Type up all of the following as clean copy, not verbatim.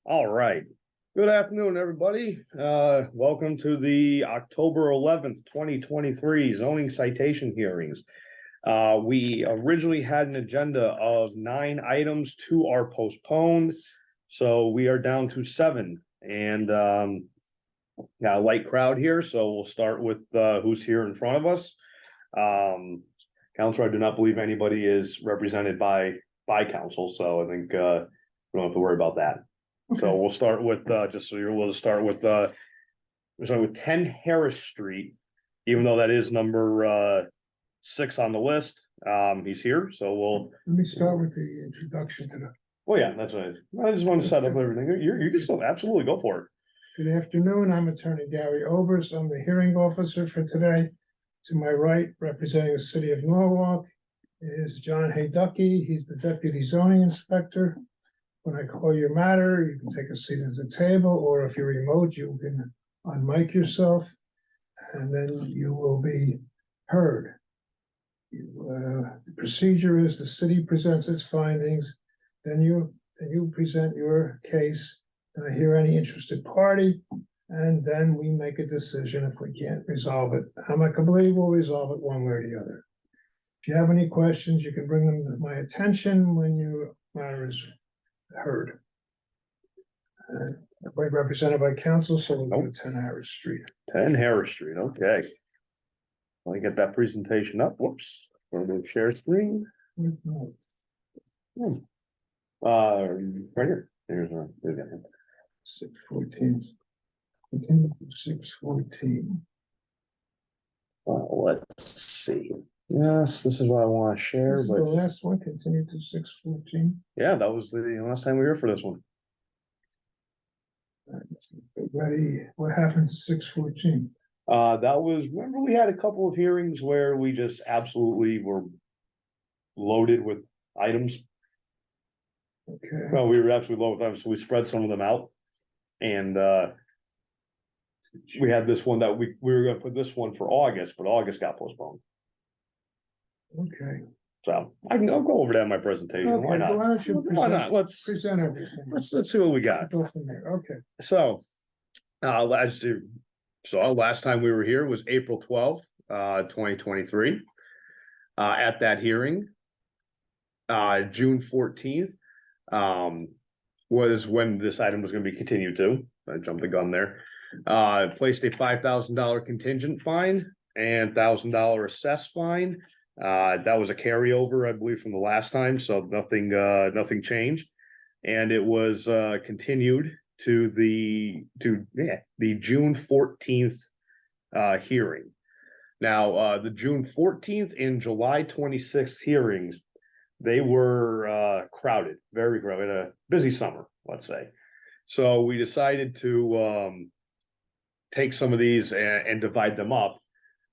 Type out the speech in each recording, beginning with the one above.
All right. Good afternoon, everybody. Welcome to the October 11th, 2023 zoning citation hearings. We originally had an agenda of 9 items, 2 are postponed. So we are down to 7 and got a light crowd here. So we'll start with who's here in front of us. Counselor, I do not believe anybody is represented by council. So I think we don't have to worry about that. Okay. So we'll start with, just so you're able to start with, we're starting with 10 Harris Street, even though that is number 6 on the list. He's here, so we'll. Let me start with the introduction to the. Oh, yeah, that's what I just want to set up everything. You can still absolutely go for it. Good afternoon, I'm Attorney Gary Obers. I'm the hearing officer for today. To my right, representing the city of Norwalk, is John Hayducky. He's the deputy zoning inspector. When I call your matter, you can take a seat at the table, or if you're remote, you can unmic yourself, and then you will be heard. The procedure is the city presents its findings, then you present your case, and I hear any interested party, and then we make a decision. If we can't resolve it amicably, we'll resolve it one way or the other. If you have any questions, you can bring them to my attention when your matter is heard. Represented by council, so we'll go to 10 Harris Street. 10 Harris Street, okay. Let me get that presentation up. Whoops. We're going to share screen. Right here. Here's our. 614. Continue to 614. Let's see. Yes, this is what I want to share, This is but the last one, continue to 614. yeah, that was the last time we were here for this one. Ready, what happened to 614? That was, remember we had a couple of hearings where we just absolutely were loaded with items. Okay, Well, we were absolutely loaded with items, so we spread some of them out. And we had this one that we were gonna put this one for August, but August got postponed. okay. So I'll go over that in my presentation. Okay, Why not? why don't you Why not? Let's present everything? let's see what we got. Go from there, okay. So, last time we were here was April 12th, 2023. At that hearing, June 14th, was when this item was going to be continued to. I jumped the gun there. Placed a $5,000 contingent fine and $1,000 assessed fine. That was a carryover, I believe, from the last time, so nothing changed. And it was continued to the June 14th hearing. Now, the June 14th and July 26th hearings, they were crowded, very crowded, a busy summer, let's say. So we decided to take some of these and divide them up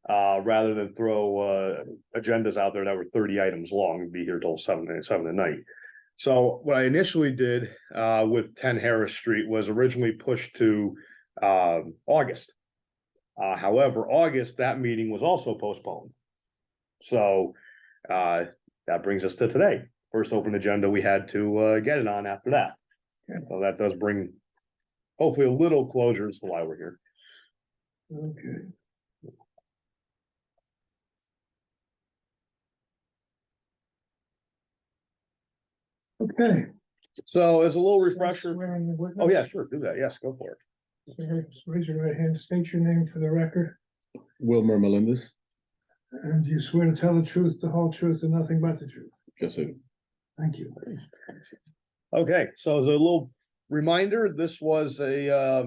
rather than throw agendas out there that were 30 items long and be here till 7 at night. So what I initially did with 10 Harris Street was originally pushed to August. However, August, that meeting was also postponed. So that brings us to today. First open agenda we had to get it on after that. Okay. So that does bring hopefully a little closure as to why we're here. Okay. Okay. So as a little refresher. Swearing the witness. Oh, yeah, sure, do that. Yes, go for it. Raise your right hand, state your name for the record, Wilmer Melendez. and you swear to tell the truth, the whole truth, and nothing but the truth. Yes, sir. Thank you. Okay, so as a little reminder, this was a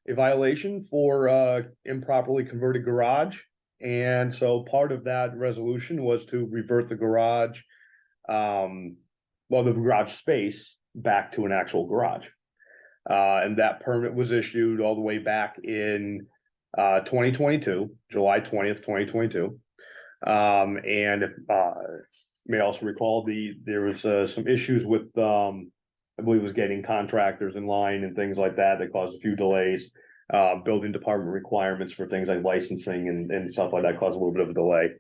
violation for improperly converted garage. And so part of that resolution was to revert the garage, the garage space back to an actual garage. And that permit was issued all the way back in 2022, July 20th, 2022. And may also recall there was some issues with I believe it was getting contractors in line and things like that caused a few delays. Building department requirements for things like licensing and stuff like that caused a little bit of a delay.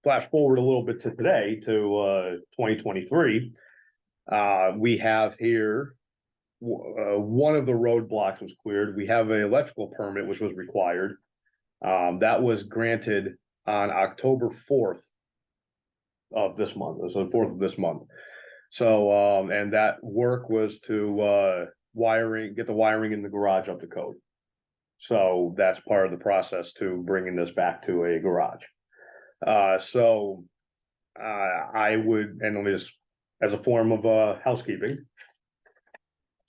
Flash forward a little bit to today, to 2023. We have here. One of the roadblocks was cleared. We have an electrical permit, which was required. That was granted on October 4th. Of this month, so the 4th of this month. So, and that work was to, get the wiring in the garage up to code. So that's part of the process to bringing this back to a garage. I would, and let me just, as a form of, housekeeping.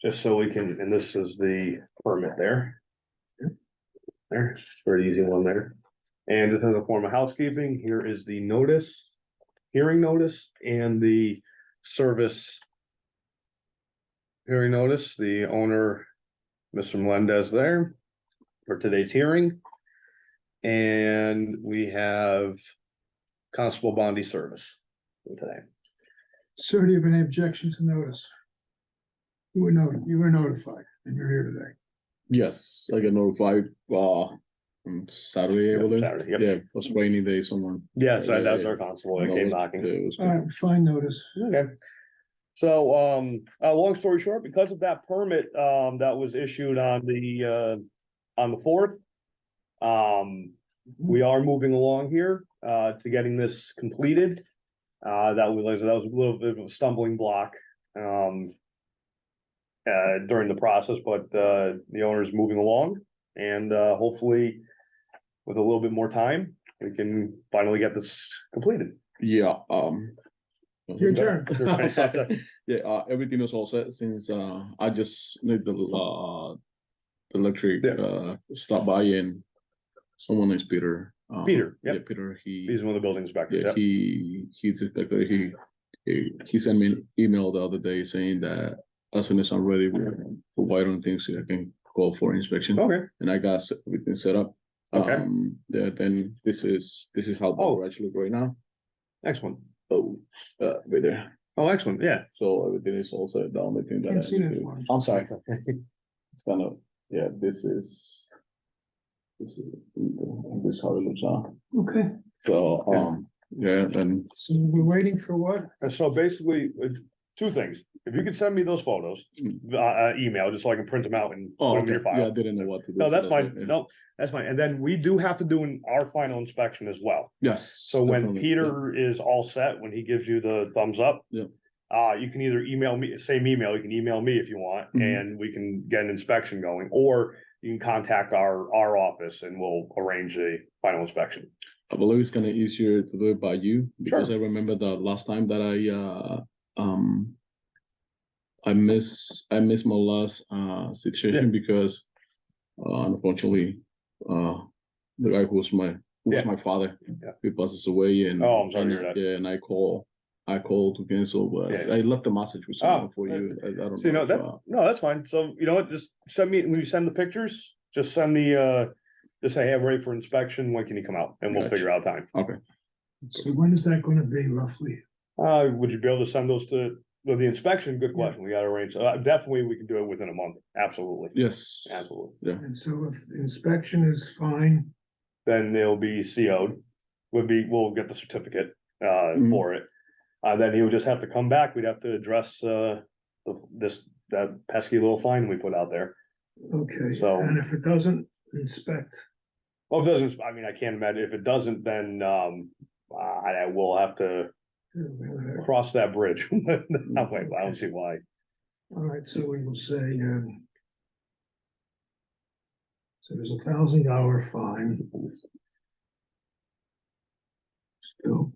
Just so we can, and this is the permit there. There, very easy one there. And just as a form of housekeeping, here is the notice, hearing notice and the service. Hearing notice, the owner, Mr. Melendez there for today's hearing. And we have Constable Bondi service for today. Sir, do you have any objection to notice? You were notified and you're here today. Yes, I got notified, on Saturday, I believe. Saturday, yep. Yeah, it was rainy day, someone. Yes, Yeah, that's yeah, our constable that no, came it- knocking. it was All right, fine notice. Okay. So, long story short, because of that permit, that was issued on the 4th. We are moving along here, to getting this completed. That was a little bit of a stumbling block, during the process, but, the owner is moving along and, hopefully with a little bit more time, we can finally get this completed. Yeah, Your turn. I'm sorry. Yeah, everything is all set since I just need the electric stop by and someone is Peter. Peter, yep. Yeah, Peter, He's one of the building inspectors. yeah, Yep. he's inspector. He sent me an email the other day saying that as soon as I'm ready for wiring things, I can go for inspection. Okay, And I got everything set up. Okay. Yeah, then this is how the Oh. garage look right now. excellent. Oh, right there. Oh, excellent, yeah. So everything is also the only thing that I Haven't seen need it to- for him. I'm sorry. It's kind of, yeah, this is how it looks now. Okay, So, yeah, and so we're waiting for what? And so basically, two things. If you could send me those photos, email, just so I can print them out and put oh, them in okay. your Yeah, I file. didn't know what to do. No, so that's fine. yeah. No, that's fine. And then we do have to do our final inspection as well. Yes. So when definitely, Peter is all set, when he gives you the thumbs up. Yeah. You can either email me, same email, you can email me if you want, Mhm. and we can get an inspection going, or you can contact our office and we'll arrange a final inspection. I believe it's kind of easier to do it by you because Sure. I remember the last time that I missed my last situation because unfortunately the guy who was my father, Yeah. he passes away and Oh, I'm sorry to hear and, that. yeah, and I called to cancel, but Yeah. I left a message with someone for you. I don't So, know. no, that's fine. So, you know what, just send me, when you send the pictures, just send me, just say, hey, I'm ready for inspection. When can you come out? And we'll Gotcha. figure out time. Okay. So when is that gonna be roughly? Would you be able to send those to, the inspection? Good question. We gotta arrange. Definitely, we can do it within a month. Absolutely. Yes. Absolutely. And so if the inspection is fine, Then they'll be CO'd. We'll get the certificate, Mhm. for it. Then he would just have to come back. We'd have to address, that pesky little fine we put out there. okay, So- and if it doesn't inspect, Well, it doesn't, I mean, I can't imagine, if it doesn't, then, I will have to all cross that bridge. Wait, I don't see why. right, so we will say, so there's $1,000 fine. Still.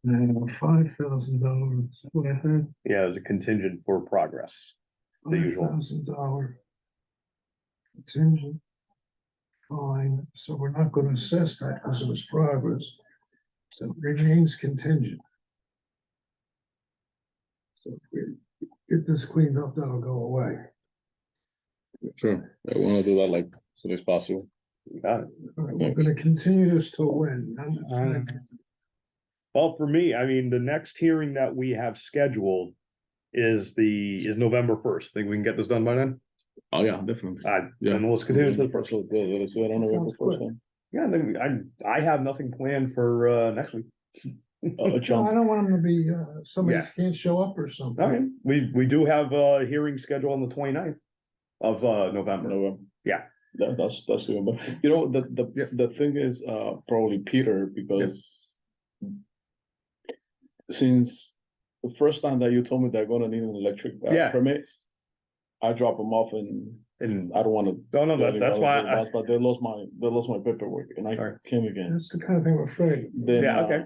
And $5,000, what I had, Yeah, as a contingent for progress. The usual. $5,000 contingent. Fine, so we're not gonna assess that because it was progress. So it remains contingent. So if we get this cleaned up, that'll go away. Sure. I want to do that like as soon as possible. You got it. All right, we're gonna continue this till when? How much time? Well, for me, I mean, the next hearing that we have scheduled is November 1st. Think we can get this done by then? Oh yeah, definitely. Yeah. Then let's continue to the first. So good. Let's do it on the Sounds first good. one. Yeah, then I have nothing planned for next week. a I jump. don't want them to be, somebody Yeah. can't show up or something. Okay, we do have a hearing scheduled on the 29th of November. November. Yeah. That's good, but you know, the thing is, probably Peter, because since the first time that you told me they're gonna need an electric Yeah. permit, I drop them off and I don't wanna. No, that's why But they lost my paperwork and I Alright. came again. That's the kind of thing we're afraid of. Then, Yeah, okay.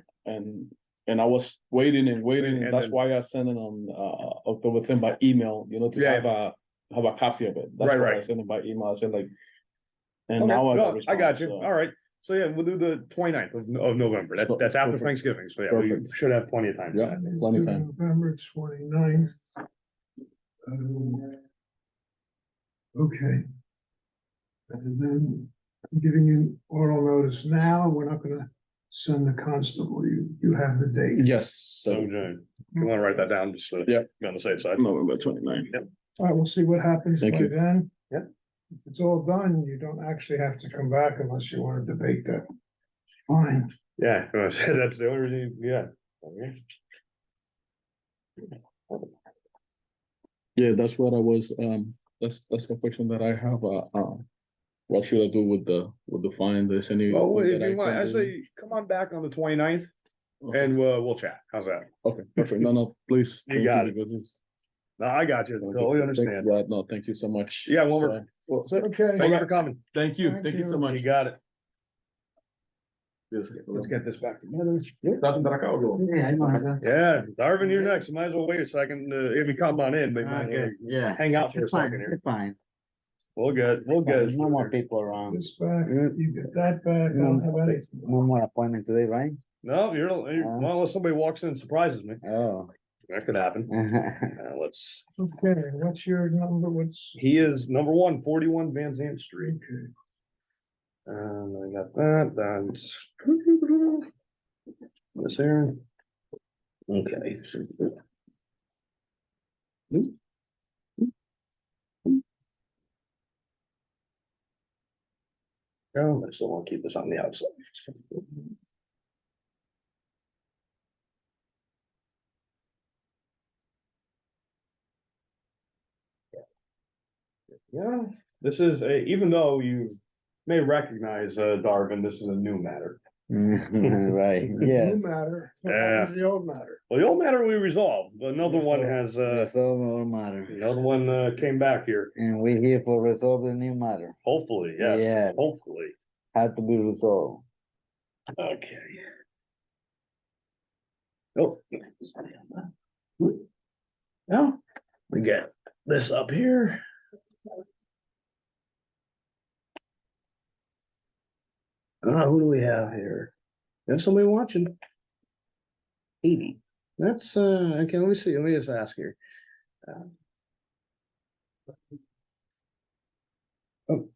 And I was waiting and waiting, And and that's then- why I sent it on, October 10th by email, you know, to Yeah. have a copy of it. That's Right, why I right. sent it by email, I said like. And Okay, now I no, I got you. response, so- All right. So yeah, we'll do the 29th of November. That's after Perfect. Thanksgiving. So yeah, we Perfect. should have plenty of time. for Yeah. that. Plenty of time. November 29th. Okay. And then I'm giving you oral notice now. We're not gonna send the constable. You have the date. Yes, So, so if you want to write that down, just Yeah. be on the safe side. November 29th. All right, we'll see what happens Thank by you. then. Yeah. If it's all done, you don't actually have to come back unless you want to debate that. Fine. Yeah, that's the only reason. Yeah. Okay. Yeah, that's what I was, that's the question that I have, what should I do with the fine? There's any? Well, if that you want, can I do? say, come on back on the 29th Okay. and we'll chat. How's that? Okay, perfect. No, please. You thank got it. because it's- No, I got you. okay, Totally thank- understand. Yeah, no, thank you so much. Yeah, well, we're, Well, Okay. thank you for coming. thank you, Thank thank you so you. much. You got it. Let's Let's get this back together. That's what I got. Yeah, I know. Yeah, Darvin, you're next. You might as well wait a second. If you come on in, but Okay, yeah. hang out for a It's fine, second here. it's fine. We'll get. There's no more people around. This back, you get that back. I don't have anything. No more appointment today, right? No, well, unless somebody walks in and surprises me. Oh. That could happen. Let's, Okay, what's your number? he is number 141 Van Zandt Street. Okay. And I got that, that's. This here. Okay. Oh, I still want to keep this on the outside. Yeah, this is a, even though you may recognize Darvin, this is a new matter. Right, yeah. New matter. What happens to the old matter? Well, the old matter we resolved, but another one has, That's all matter. another one came back here. And we're here for resolve the new matter. Hopefully, yes, Yes. hopefully. Had to be resolved. Okay. Oh. Now, we get this up here. Who do we have here? There's somebody watching. 80. That's, okay, let me see, let me just ask here. Oh,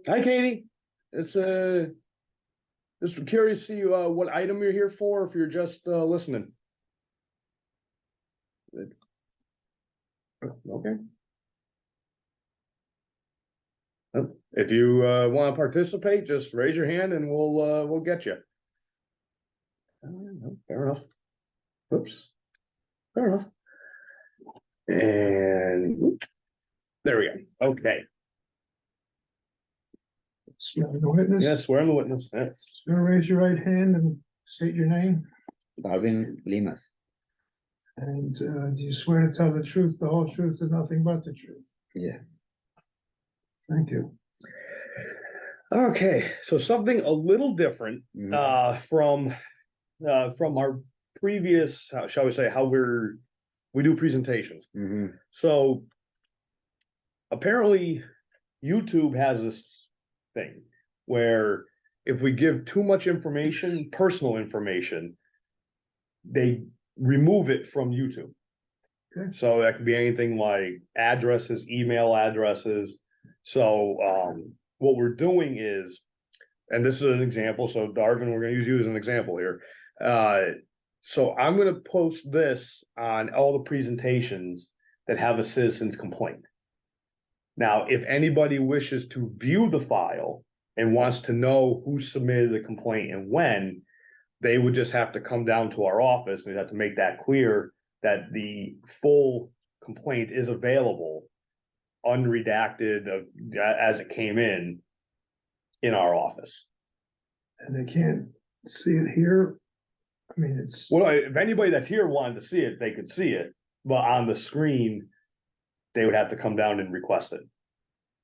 hi, Katie. It's, just curious to see, what item you're here for, if you're just, listening. Okay. If you want to participate, just raise your hand and we'll get you. Fair enough. Oops. Fair enough. And there we go. Okay. Swear the witness. Yes, swear on the witness. Yes. Swear, raise your right hand and state your name. Darwin Limas. And do you swear to tell the truth, the whole truth, and nothing but the truth? Yes. Thank you. Okay, so something a little different Mhm. from our previous, how shall we say, how we do presentations. Mhm. So apparently YouTube has this thing where if we give too much information, personal information, they remove it from YouTube. Okay. So that could be anything like addresses, email addresses. So what we're doing is, and this is an example, so Darvin, we're gonna use you as an example here. So I'm gonna post this on all the presentations that have a citizen's complaint. Now, if anybody wishes to view the file and wants to know who submitted the complaint and when, they would just have to come down to our office, and we'd have to make that clear that the full complaint is available, unredacted as it came in our office. And they can't see it here. I mean, it's, Well, if anybody that's here wanted to see it, they could see it, but on the screen, they would have to come down and request it.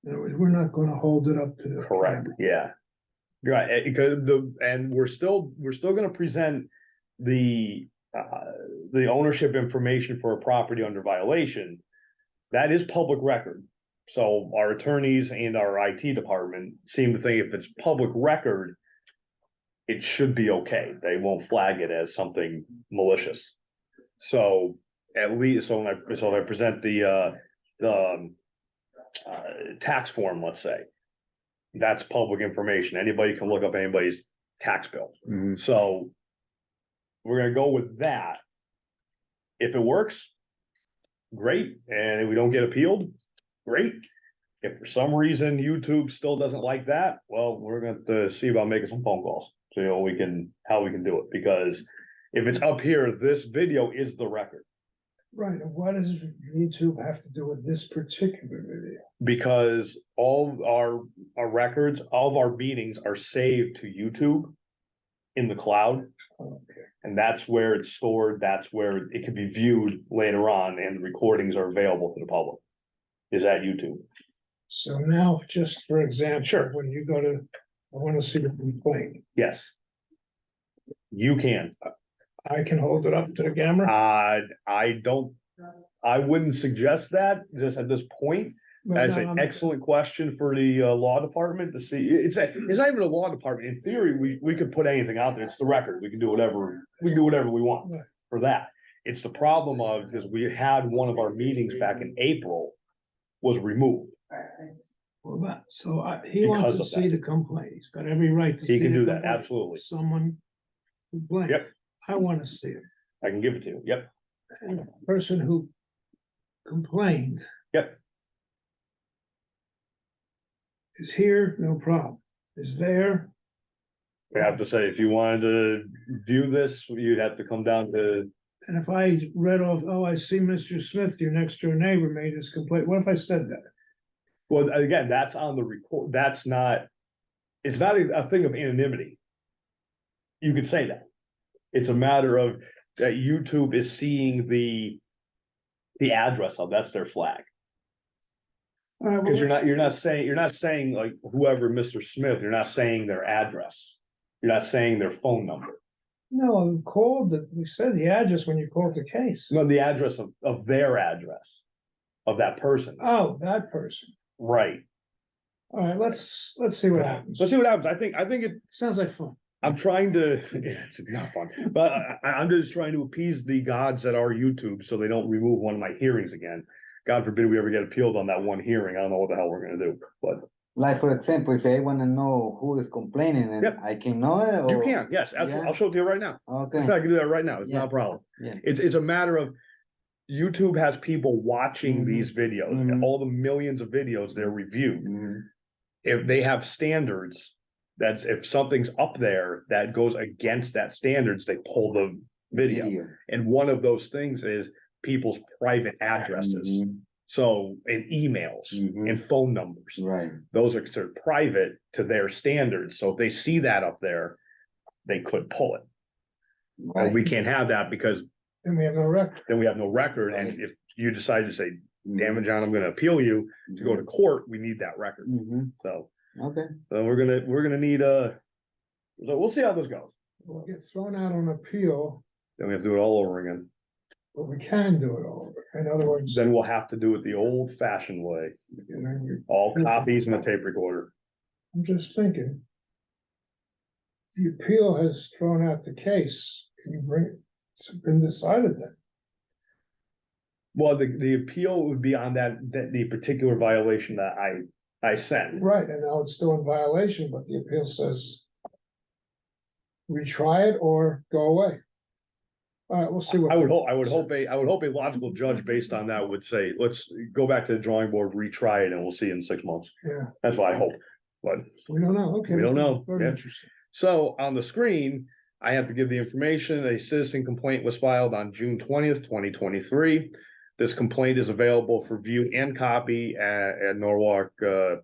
in other words, we're not gonna hold it up to the. Correct, camera. yeah. Right, because and we're still gonna present the ownership information for a property under violation. That is public record. So our attorneys and our IT department seem to think if it's public record, it should be okay. They won't flag it as something malicious. So at least, so when I present the tax form, let's say, that's public information. Anybody can look up anybody's tax bill. Mhm. So we're gonna go with that. If it works, great. And if we don't get appealed, great. If for some reason YouTube still doesn't like that, well, we're going to see about making some phone calls. So, how we can do it, because if it's up here, this video is the record. Right, and what does YouTube have to do with this particular video? Because all our records, all of our meetings are saved to YouTube in the cloud. Okay, And that's where it's stored. That's where it can be viewed later on, and the recordings are available to the public. Is at YouTube. so now, just for example. Sure. When you go to, I wanna see the complaint, Yes. You can. I can hold it up to the camera? I wouldn't suggest that just at this point. That's an excellent question for the law department to see. It's not even a law department. In theory, we could put anything out there. It's the record. We can do whatever we want Right. for that. It's the problem of, because we had one of our meetings back in April was removed. Well, he wants Because to of see the complaint, he's got every right to. He see can the do that, complaint. absolutely. Someone complained. Yep. I wanna see it, I can give it to you. Yep, and the person who complained yep. is here, no problem, is there. I have to say, if you wanted to view this, you'd have to come down to, And if I read off, oh, I see Mr. Smith, your next door neighbor made this complaint, what if I said that? well, again, that's on the record. That's not, it's not a thing of anonymity. You could say that. It's a matter of that YouTube is seeing the address of, that's their flag. All right, well, Because you're not saying like whoever, Mr. Smith, you're not saying their address. You're not saying their phone number. no, we called it, we said the address when you called the case. No, the address of their address. Of that person, Oh, that person, right? all right, let's see what happens, Let's see what happens. I think it, sounds like fun. I'm trying to, yeah, it's not fun, but I'm just trying to appease the gods that are YouTube so they don't remove one of my hearings again. God forbid we ever get appealed on that one hearing. I don't know what the hell we're gonna do, but Like, for example, if I wanna know who is complaining and Yep. I can know it, you or? can, yes, absolutely. Yeah. I'll show it to you right now. Okay, I can do that right now. It's not Yeah. a problem. Yeah. It's a matter of YouTube has people watching Mhm. these videos, Mhm. all the millions of videos they're reviewed. Mhm. If they have standards, that's if something's up there that goes against that standards, they pull the video. And one of those things is people's private addresses. Mhm. So, and emails Mhm. and phone numbers, Right, those are considered private to their standards. So if they see that up there, they could pull it. But we right. can't have that because Then we have no record. then we have no record. And Right. if you decide to say, damn it, John, I'm gonna appeal you to go to court, we need that record. Mhm. So, Okay, we're gonna need so we'll see how this goes. We'll get thrown out on appeal, Then we have to do it all over again. but we can do it all over, in other words. Then we'll have to do it the old fashioned way, You know, all copies and a tape recorder. I'm just thinking. The appeal has thrown out the case, can you bring it, it's been decided then, Well, the appeal would be on the particular violation that I sent. right, and now it's still in violation, but the appeal says. Retry it or go away. All right, we'll see what. I would hope a logical judge based on that would say, let's go back to the drawing board, retry it, and we'll see in 6 months. Yeah, That's what I hope. But we don't know, okay. We don't know, Very yeah. interesting. so on the screen, I have to give the information. A citizen complaint was filed on June 20th, 2023. This complaint is available for view and copy at Norwalk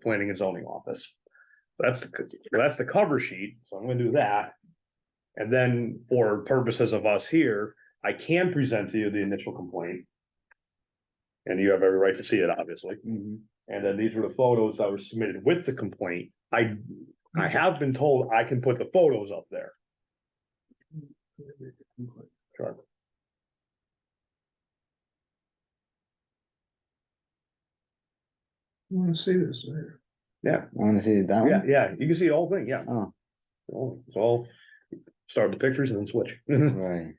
Planning and Zoning Office. That's the cover sheet, so I'm gonna do that. And then for purposes of us here, I can present to you the initial complaint. And you have every right to see it, obviously. Mhm. And then these were the photos that were submitted with the complaint. I have been told I can put the photos up there. Sure. You wanna see this? Yeah, I wanna see it down. yeah, you can see the whole thing, yeah. Oh, It's all, start with the pictures and then switch. right.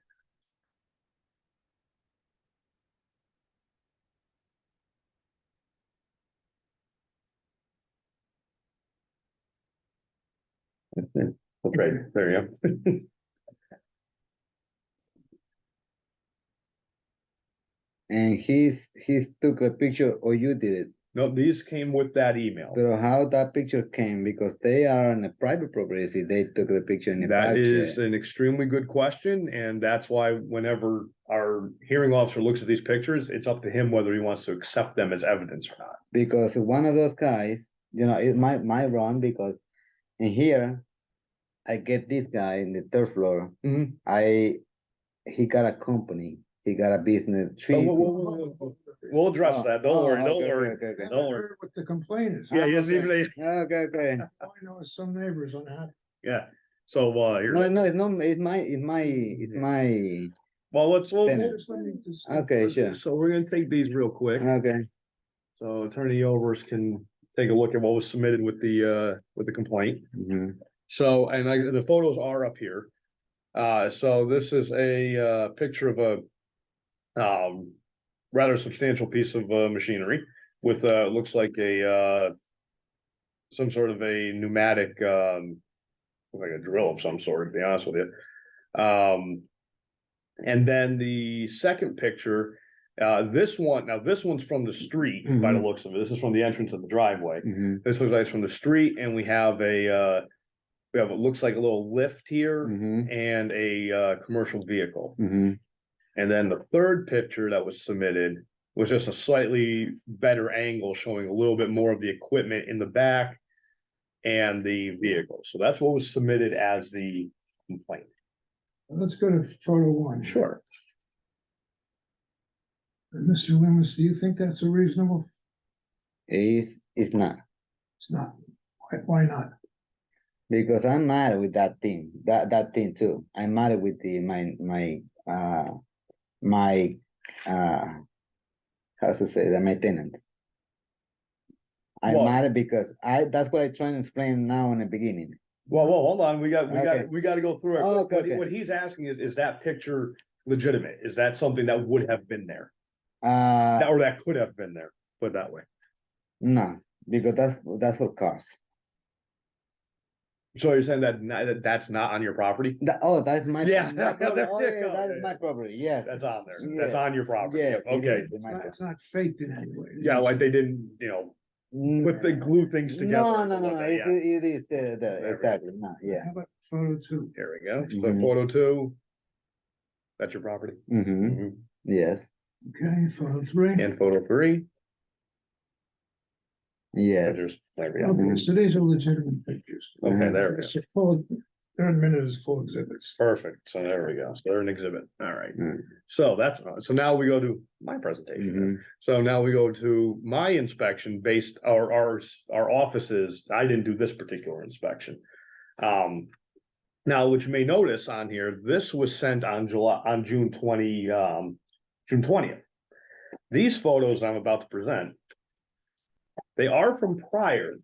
That's right, there you go. And he's took a picture or you did it? No, these came with that email. But how that picture came, because they are on a private property, if they took the picture in the That back. is an extremely good question, and that's why whenever our hearing officer looks at these pictures, it's up to him whether he wants to accept them as evidence or not. Because one of those guys, it might run because in here, I get this guy in the third floor. Mhm. He got a company, he got a business. Oh, whoa. We'll address that, don't worry, don't okay, worry. okay, okay. I Don't haven't worry. heard what the complaint is. Yeah, yes, okay. even, Okay. All I know is some neighbors unhappy. yeah, so, here, No, it's not, it's my, well, let's, Tenant. Just let me just- okay, sure. so we're gonna take these real quick. Okay. So Attorney Overs can take a look at what was submitted with the complaint. Mhm. So, and the photos are up here. So this is a, picture of a, rather substantial piece of, machinery with, looks like a, some sort of a pneumatic, like a drill of some sort, to be honest with you. And then the second picture, this one's from the street by the looks of it. This is from the entrance of the driveway. Mhm. This looks like it's from the street, and we have it looks like a little lift here Mhm. and a commercial vehicle. Mhm. And then the third picture that was submitted was just a slightly better angle, showing a little bit more of the equipment in the back and the vehicle. So that's what was submitted as the complaint. Let's go to photo one. Sure. And Mr. Loomis, do you think that's a reasonable? It's not, It's not. Why not? because I'm mad with that thing, that thing too. I'm mad with my how to say that, my tenants. I'm Well- mad because that's what I trying to explain now in the beginning. Well, hold on, we got Okay. to go through it. Oh, okay, What okay. what he's asking is that picture legitimate? Is that something that would have been there? Uh, Or that could have been there, put it that way. no, because that's for cars. So you're saying that's not on your property? That's my. Yeah. that There you yeah, go. that is my property, yes. That's on there. Yeah. That's on your property. Yes, Yep, it okay. is, It's my not, it's not faked in any way. Yeah, like they didn't, with the glue things together. No, or something like that, yeah. it is There we exactly, no, yeah. How about photo two? There we go. So Mhm. photo 2. That's your property. Mm-hmm, Mhm. yes, Okay, photo three. And photo 3. yes. There we go. Okay, so these are legitimate pictures. Okay, there we go. So full, third minute is full exhibits. Perfect. So there we go. So they're an exhibit. All right. Mm. So so now we go to my presentation. Mhm. So now we go to my inspection based, our offices, I didn't do this particular inspection. Now, which you may notice on here, this was sent on June 20th. These photos I'm about to present, they are from prior.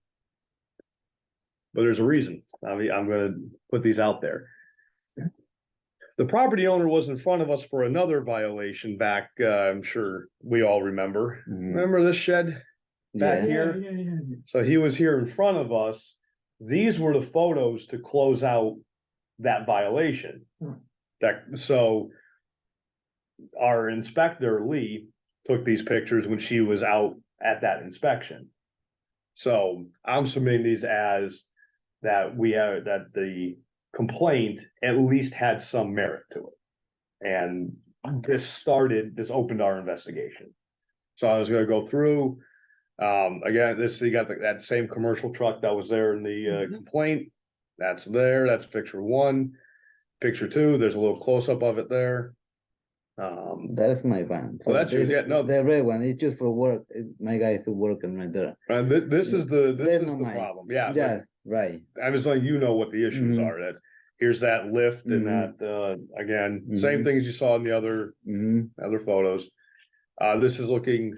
But there's a reason. I mean, I'm gonna put these out there. The property owner was in front of us for another violation back, I'm sure we all remember. Mhm. Remember this shed? Back Yeah. here? Yeah. So he was here in front of us. These were the photos to close out that violation. Hmm. So our inspector, Lee, took these pictures when she was out at that inspection. So I'm submitting these as that we have, that the complaint at least had some merit to it. And this opened our investigation. So I was gonna go through, again, you got that same commercial truck that was there in the complaint. That's there, that's picture one. Picture two, there's a little close-up of it there. That is my van. Oh, that's yours, yeah, no. The red one, it's just for work. My guy is working right there. This is the There's no mine. problem, yeah. but Yeah, right. I was letting you know what the issues Mhm. are, that here's that lift and Mhm. that, again, same Mhm. thing as you saw in the other photos. This is looking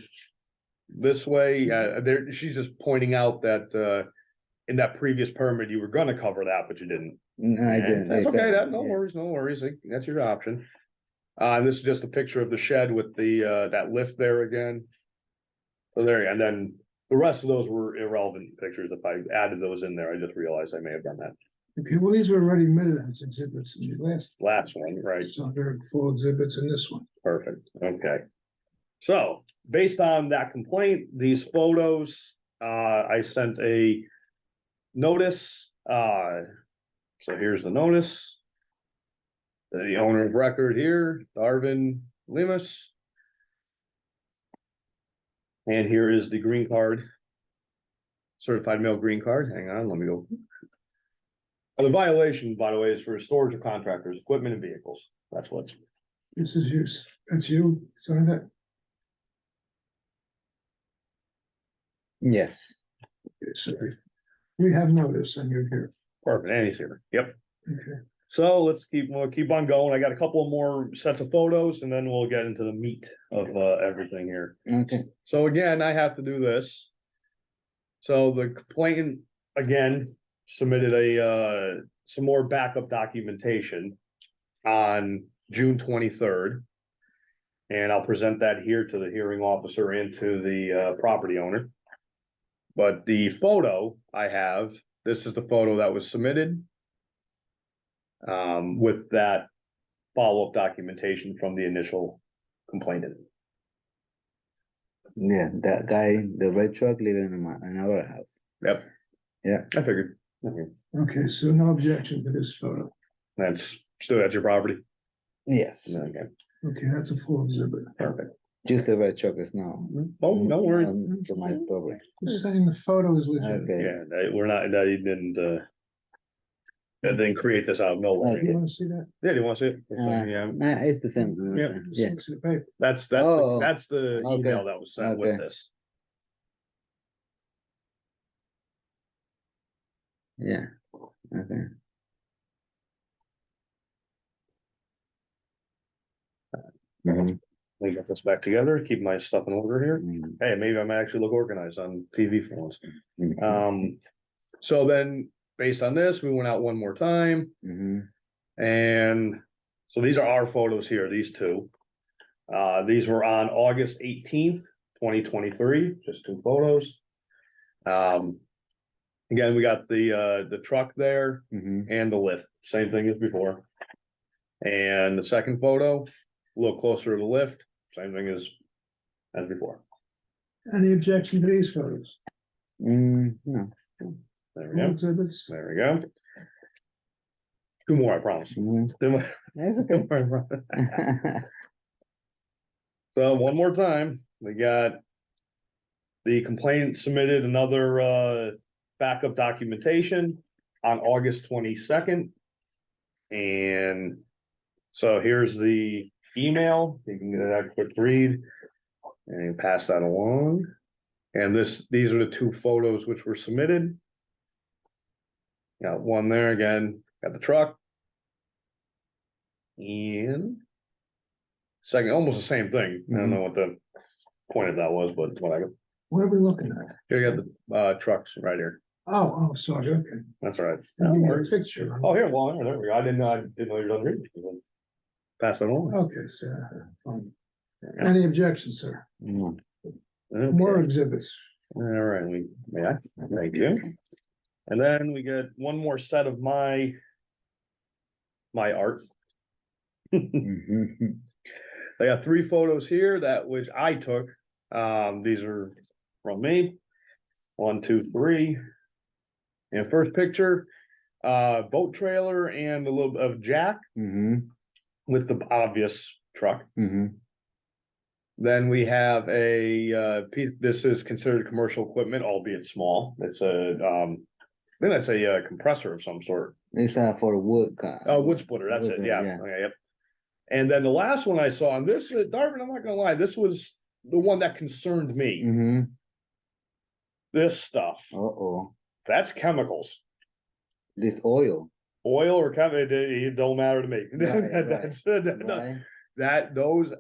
this way, there, she's just pointing out that, in that previous permit, you were gonna cover that, but you didn't. No, I Yeah, didn't. that's okay, exactly, that, no yeah. worries, no worries, that's your option. And this is just a picture of the shed with the, that lift there again. So there, and then the rest of those were irrelevant pictures. If I added those in there, I just realized I may have done that Okay, well, these were already admitted as exhibits in the last one, right? so there are full exhibits in this one. Perfect, okay. So, based on that complaint, these photos, I sent a notice, so here's the notice. The owner of record here, Darvin Lemus. And here is the green card. Certified mail green card, hang on, let me go. The violation, by the way, is for storage of contractors, equipment and vehicles, that's what. This is yours, that's you, sign that. Yes. Okay, so we have notice and you're here. Perfect, and he's here, yep. Okay, So we'll keep on going. I got a couple more sets of photos and then we'll get into the meat of everything here. Okay. So again, I have to do this. So the complainant, again, submitted some more backup documentation on June 23rd. And I'll present that here to the hearing officer and to the property owner. But the photo I have, this is the photo that was submitted. With that follow-up documentation from the initial complainant. Yeah, that guy, the red truck living in our house. Yep. Yeah. I figured. Okay. okay, so no objection to this photo. That's still at your property? Yes. Okay, Okay, that's a full exhibit. perfect. Just the red truck is now. Oh, no worries. To my property. Just saying the photo is legit. Okay. Yeah, we're not, that he didn't create this out of nowhere. You wanna see that? Yeah, do you want to see it? Yeah, Nah, it's the same. Yeah. Yeah. It's in the paper. that's Oh, the okay. email that was sent with Okay. this. Yeah. Okay. Mhm. Let me get this back together, keep my stuff in order here. Mhm. Hey, maybe I might actually look organized on TV for once. Mhm. So then, based on this, we went out one more time. Mhm. And so these are our photos here, these two. These were on August 18th, 2023, just two photos. Again, we got the truck there Mhm. and the lift, same thing as before. And the second photo, a little closer to the lift, same thing as before. Any objection to these photos? No. There we Full go, exhibits? there we go. Two more, I promise. Mhm. Two more. That's Two okay. more, I promise. So one more time, we got the complainant submitted another backup documentation on August 22nd. And so here's the email, you can get that quick read and pass that along. And these are the two photos which were submitted. Got one there again, got the truck. And second, almost the same thing. I don't know what the point of that was, but whatever. What are we looking at? Here you got the trucks right here. Oh, sorry, okay. That's all right. Give No me a worries. picture. Oh, here, well, there we go. I didn't know you were done reading. Pass it along. Okay, so, fine. Any objections, sir? No. More Okay. exhibits. All right, yeah, thank you. And then we get one more set of my art. Mhm. I got three photos here that which I took. These are from me. 1, 2, 3. And first picture, boat trailer and a little bit of jack with the obvious truck. Then we have this is considered commercial equipment, albeit small. It's I think that's a compressor of some sort. It's for wood. Wood splitter, that's Wood it, splitter, yeah. yeah. Okay, yep. And then the last one I saw, and this, Darvin, I'm not gonna lie, this was the one that concerned me. This stuff, Uh-oh, that's chemicals. this oil. Oil or it don't matter to me. Right, That's Right. those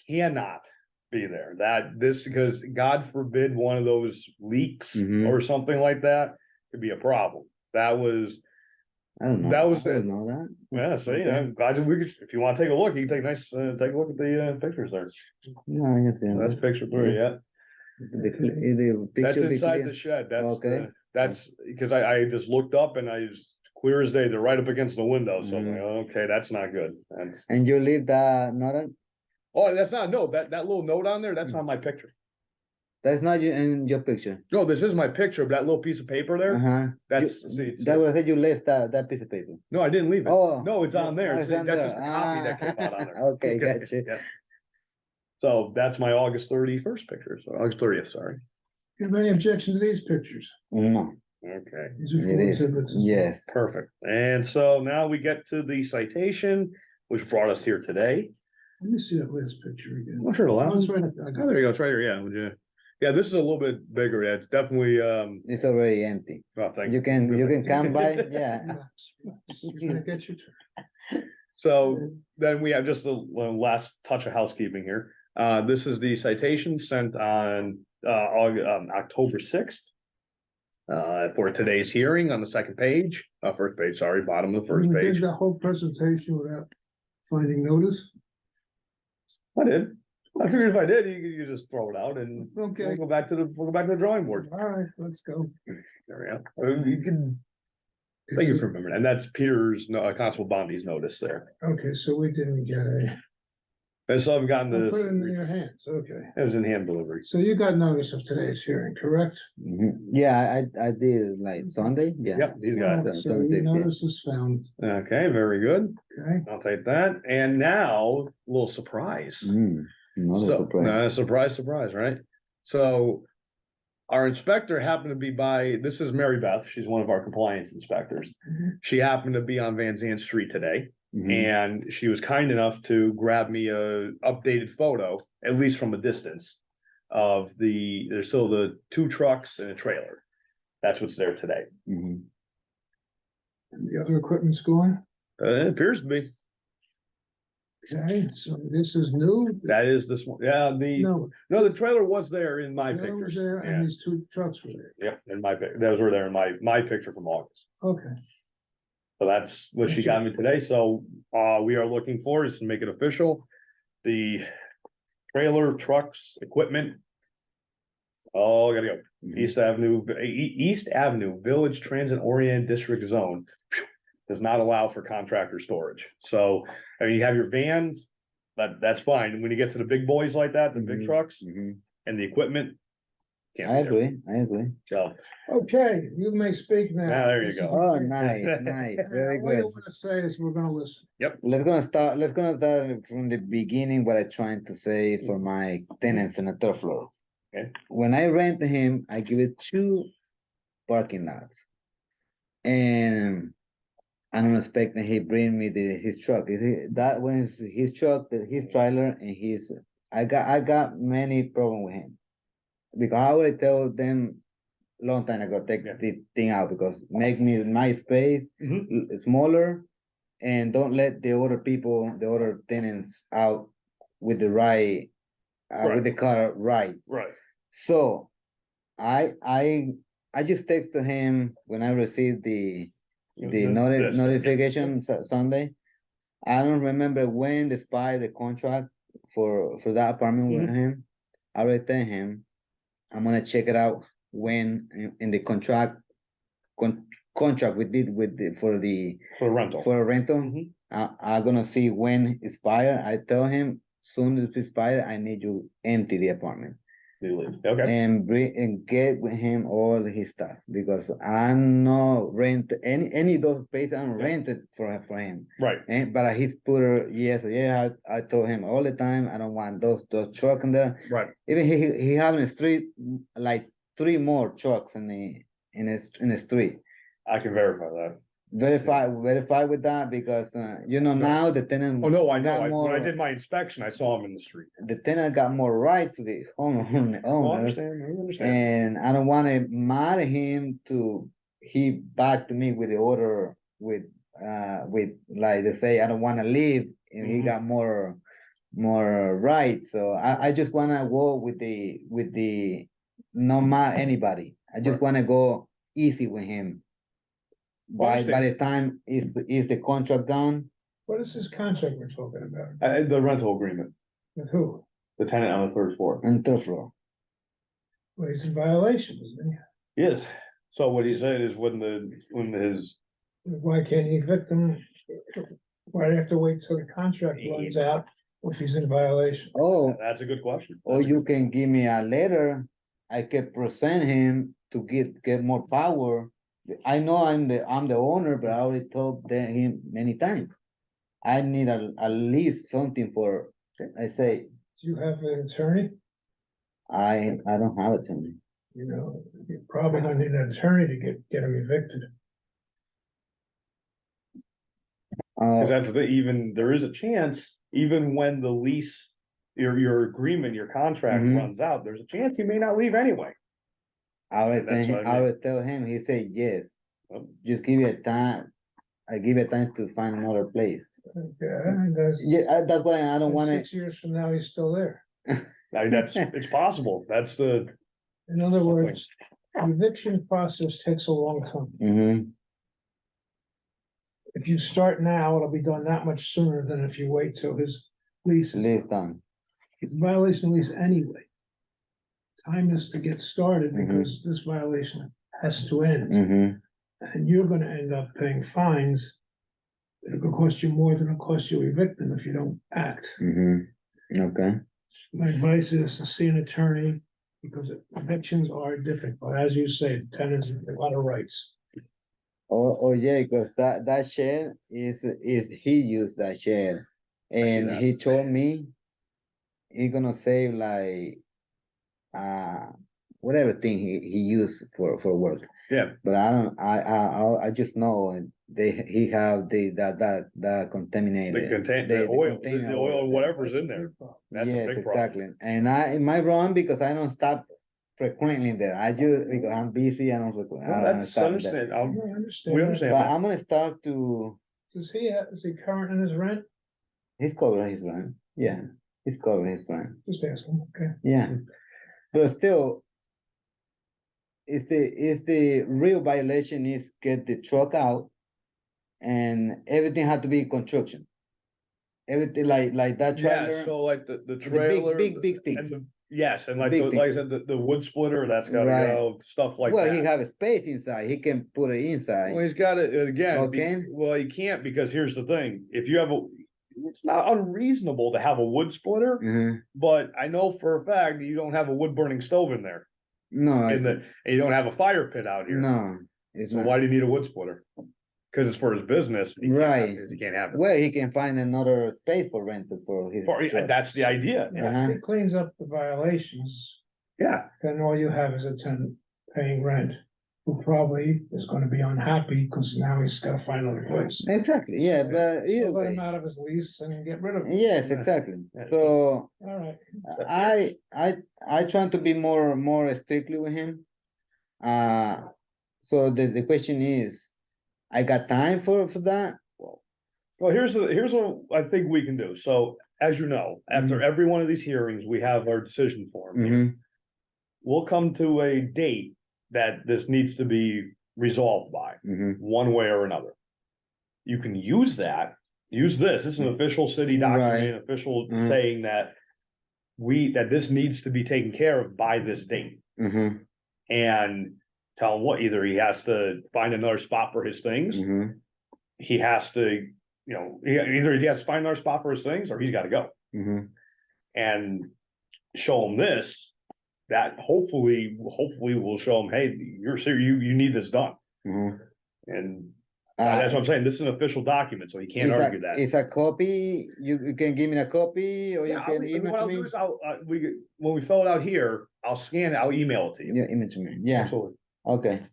cannot be there. Because God forbid one of those leaks or something like that could be a problem. That was, I don't know. that was I it. don't know that. Yeah, so Okay. I'm glad if you want to take a look, you can take a look at the pictures there. No, I understand. That's picture 3, yeah. The That's picture be inside clear? the shed. Okay. That's because I just looked up and I was clear as day. They're right up against the window. So I'm like, okay, that's not good. And you leave that not Oh, that's not, no, that little note on there, that's on my picture. that's not you in your picture. No, this is my picture, but that little piece of paper there, Uh-huh. that's, That was that you left that piece of paper. no, I didn't leave it. Oh. No, it's on there. Oh, That's it's on just a there. copy that came out on there. Okay, gotcha. Yeah. So that's my August 31st picture. So August 30th, sorry. You have any objection to these pictures? No, Okay, These are it full is. exhibits as well. Yes. perfect. And so now we get to the citation, which brought us here today. Let me see that last picture again. I'm sure the Oh, last it's one. right up- I got Oh, it. there you go. It's right here. Yeah. Would you? Yeah, this is a little bit bigger. Yeah, it's definitely, It's already empty. oh, thank You can come by, yeah. Yes, yes. You're gonna get your turn. So then we have just the last touch of housekeeping here. This is the citation sent on October 6th. For today's hearing on the second page, first page, sorry, bottom of the first You page. did the whole presentation without finding notice? I did. I figured if I did, you just throw it out and Okay. we'll go back to the drawing board. All right, let's go. There we go. You can, thank you for remembering. And that's Peter's, Constable Bondi's notice there. Okay, so we didn't get a, And so I've gotten I'll put it in this, your hands, okay. it was in hand delivery. So you got notice of today's hearing, correct? Yeah, I did like Sunday, yeah. Yep, he's got it. So your notice is found, Okay, very good. okay? I'll take that. And now, a little surprise. Not a surprise. Surprise, right? So our inspector happened to be this is Mary Beth, she's one of our compliance inspectors. Mhm. She happened to be on Van Zandt Street today, Mhm. and she was kind enough to grab me a updated photo, at least from a distance, of there's still the 2 trucks and a trailer. That's what's there today. Mhm. And the other equipment's gone, It appears to be. okay, so this is new? That is this one. Yeah, No, no, the trailer was there in my that was pictures. there Yeah. and these 2 trucks were there, Yep, in those were there in my picture from August. okay. So that's what she got me today. So, we are looking for is to make it official. The trailer, trucks, equipment. Oh, gotta go. Mhm. East Avenue Village Transit Oriented District Zone does not allow for contractor storage. So, I mean, you have your vans, that's fine. When you get to the big boys like that, the big Mhm. trucks Mhm. and the equipment. can't I be there. agree, I agree. So, Okay, you may speak now. Ah, there you This is go. your Oh, turn. nice, nice, very All you good. wanna say is we're gonna listen. Let's gonna start from the beginning, what I'm trying to say for my tenants in the third floor. Okay. When I rent to him, I give it 2 parking lots. And I'm not expecting he bring me his truck. That was his truck, his trailer, and I got many problem with him. Because I already tell them long time ago, take Yeah. the thing out because make me my space smaller and don't let the other people, the other tenants out with the right, with the car right. Right. So I just texted him when I received the notification Sunday. I don't remember when they expired the contract for that apartment with him. I already tell him I'm gonna check it out when in the contract we did for rental. a rental. I'm gonna see when expire. I tell him soon as expire, I need you empty the apartment. They leave. Okay, and bring and get with him all his stuff because I'm not rent any of those spaces. I'm rented for him. right, And but he's put her yes, yeah. I told him all the time I don't want those trucks in there. right. Even he have in the street like 3 more trucks in the street. I can verify that. Verify with that because now the tenant. Oh, no, I know. got When I more- did my inspection, I saw him in the street. The tenant got more right to the Oh, I owners. understand, I understand. And I don't want to mad at him to he back to me with the order with like they say I don't want to leave and he Mhm. got more rights. So I just want to go with the no mad anybody. I just Right. want to go easy with him. Well, I By the time is the contract done, What is this contract we're talking about? The rental agreement, With who? the tenant on the third floor. on third floor. Well, he's in violation, isn't he? Yes, so what he said is when his, Why can't he evict them? Why do you have to wait till the contract runs out if he's in violation? Oh, that's a good question. or you can give me a letter, I can present him to get more power. I know I'm the owner, but I already told him many times. I need at least something for, I say, Do you have an attorney? I don't have it to me. You know, you're probably gonna need an attorney to get him evicted. Cause Uh, that's there is a chance, even when the lease, your agreement, your contract Mhm. runs out, there's a chance he may not leave anyway. I already That's tell him, what I I mean. already tell him, he said yes. Oh. Just give it time. I give it time to find another place. Okay, That's why I don't wanna, 6 years from now, he's still there. It's possible, that's the, In other words, the eviction process takes a long time. Mhm. If you start now, it'll be done that much sooner than if you wait till his lease is Leave done. It's a violation lease anyway. Time is to get started Mhm. because this violation has to end, Mhm. and you're gonna end up paying fines. It could cost you more than it costs you to evict them if you don't act. Mhm. Okay. My advice is to see an attorney, because evictions are difficult, as you say, tenants have a lot of rights. Oh yeah, because that shed is he used that shed, and that. he told me he gonna save like whatever thing he used for work. yeah, But I don't I just know he have that contaminated. the oil, container the oil, oil. whatever's in there, that's a Yes, big problem. exactly. And am I wrong because I don't stop frequently there? I just because I'm busy. I don't. No, I don't that's stop there. understand, I understand. we that. understand But that. I'm gonna start to. Is he current in his rent? He's covering his rent. Yeah, he's covering his rent. Just ask him, okay? Yeah, but still, it's the real violation is get the truck out, and everything had to be construction. Everything like that Yeah, trailer. so like the the trailer. big and things. the- Yes, and like, Big like I said, the wood splitter, that's gotta Right. go, stuff like Well, he that. have a space inside. He can put it Well, inside. he's got it, again, Okay. well, he can't, because here's the thing, if you have it's not unreasonable to have a wood splitter, Mhm. but I know for a fact that you don't have a wood burning stove in there. No, And you don't have a fire pit out here. no, it's So not. why do you need a wood splitter? Cause it's for his business. He can't have Right. it, he can't have it. Well, he can find another space for rental for his. truck. That's the idea. Yeah, Uh-huh. if he cleans up the violations, Yeah, then all you have is a tenant paying rent, who probably is gonna be unhappy, because now he's gotta find another place. Exactly, yeah, but So either let him way. out of his lease and get rid of him. Yes, Yeah. exactly. Yeah. So All right, I try to be more strictly with him. So the question is, I got time for that? well, here's what I think we can do. So, as you know, after every one of these hearings, we have our decision form. here. Mhm. We'll come to a date that this needs to be resolved by, Mhm. one way or another. You can use this is an official city document, official Mhm. saying that that this needs to be taken care of by this date. Mhm. And tell him what, either he has to find another spot for his things, Mhm. he has to, either he has to find another spot for his things, or he's gotta go. Mhm. And show him this, that hopefully will show them, hey, you're serious, you need this done. Mhm. And Uh, that's what I'm saying, this is an official document, so he can't is a- argue that. Is a copy, you can give me a copy or you Yeah, can email what to I'll do me? is when we fill it out here, I'll scan it, I'll email it to you. Yeah, email to me, yeah, Absolutely. okay.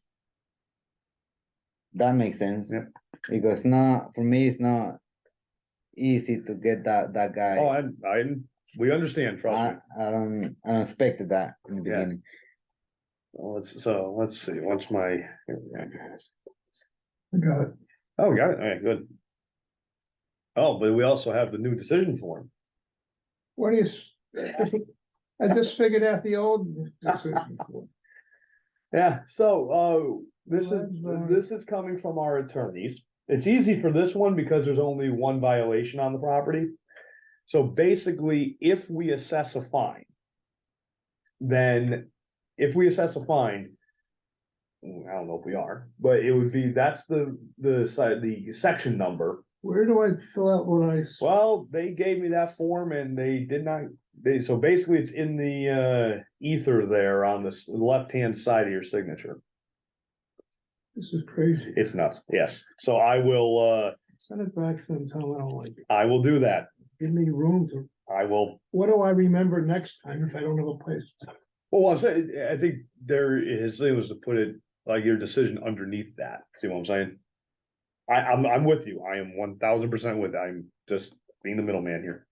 That makes sense. Yeah. Because not, for me, it's not easy to get that Oh, guy. we understand, trust me. I don't expect that in the Yeah. beginning. Let's see, what's my, I got it. oh, we got it, all right, good. Oh, but we also have the new decision form. What do you, I just figured out the old decision for. Yeah, so, this Well, this is coming from our attorneys. It's easy for this one because there's only one violation on the property. So basically, if we assess a fine, then if we assess a fine, I don't know if we are, but it would be, that's the section number. Where do I fill out what I? Well, they gave me that form and they did not, so basically it's in the ether there on the left-hand side of your signature. This is crazy. It's nuts, yes. So I will, Send it back to them, and tell them I don't like it. I will do that. Give me room to, I will, what do I remember next time if I don't have a place? well, I'm saying, I think his thing was to put it, like your decision underneath that, see what I'm saying? I'm with you, I am 1000% with, I'm just being the middleman here.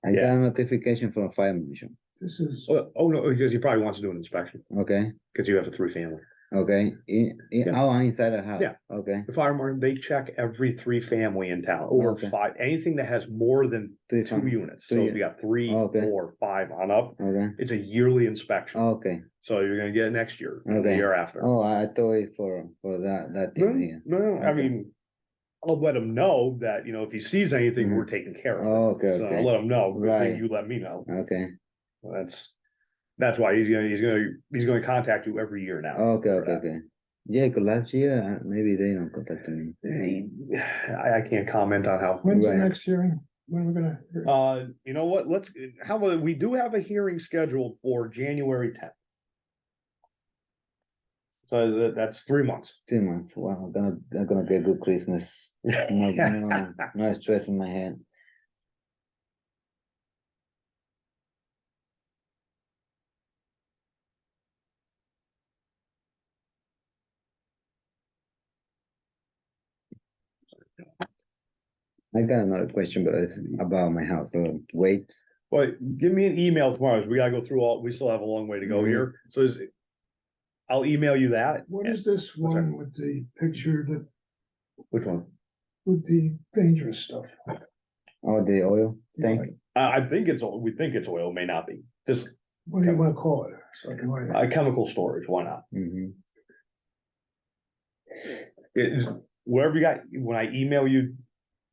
I got a notification from fire marshal, This is, Oh, no, because he probably wants to do an inspection, okay, because you have a 3-family. okay, Yeah. oh, inside the house. Yeah. Okay, The fire marshal, they check every 3-family in town, or Okay. 5, anything that has more than Three 2 fam- units. So three if you got 3, Okay. 4, 5 on up, okay, it's a yearly inspection. okay, So you're gonna get it next year, and the Okay. year after. oh, I thought it for that No, thing here. no, I Okay. mean, I'll let him know that, if he sees anything, Mhm. we're taking care of Oh, it. okay, So okay. I'll let him know, good thing Right. you let me know. Okay, That's why he's gonna contact you every year now. okay, for okay, that. okay. Yeah, cause last year, maybe they don't contact me. I can't comment on how. when's the Right. next hearing? When are we gonna? You know what, how about, we do have a hearing scheduled for January 10th. So that's 3 months. 2 months, wow, I'm gonna get good Christmas. No stress in my head. I got another question, but it's about my house, so wait. But give me an email tomorrow, 'cause we gotta go through we still have a long way to go Mhm. here, so I'll email you that. What is this one with the picture that, Which one? with the dangerous stuff? Oh, the oil tank? Like, I think we think it's oil, may not be, just what do you wanna call it? So I can write it. chemical storage, why not? Mhm. It's wherever you got, when I email you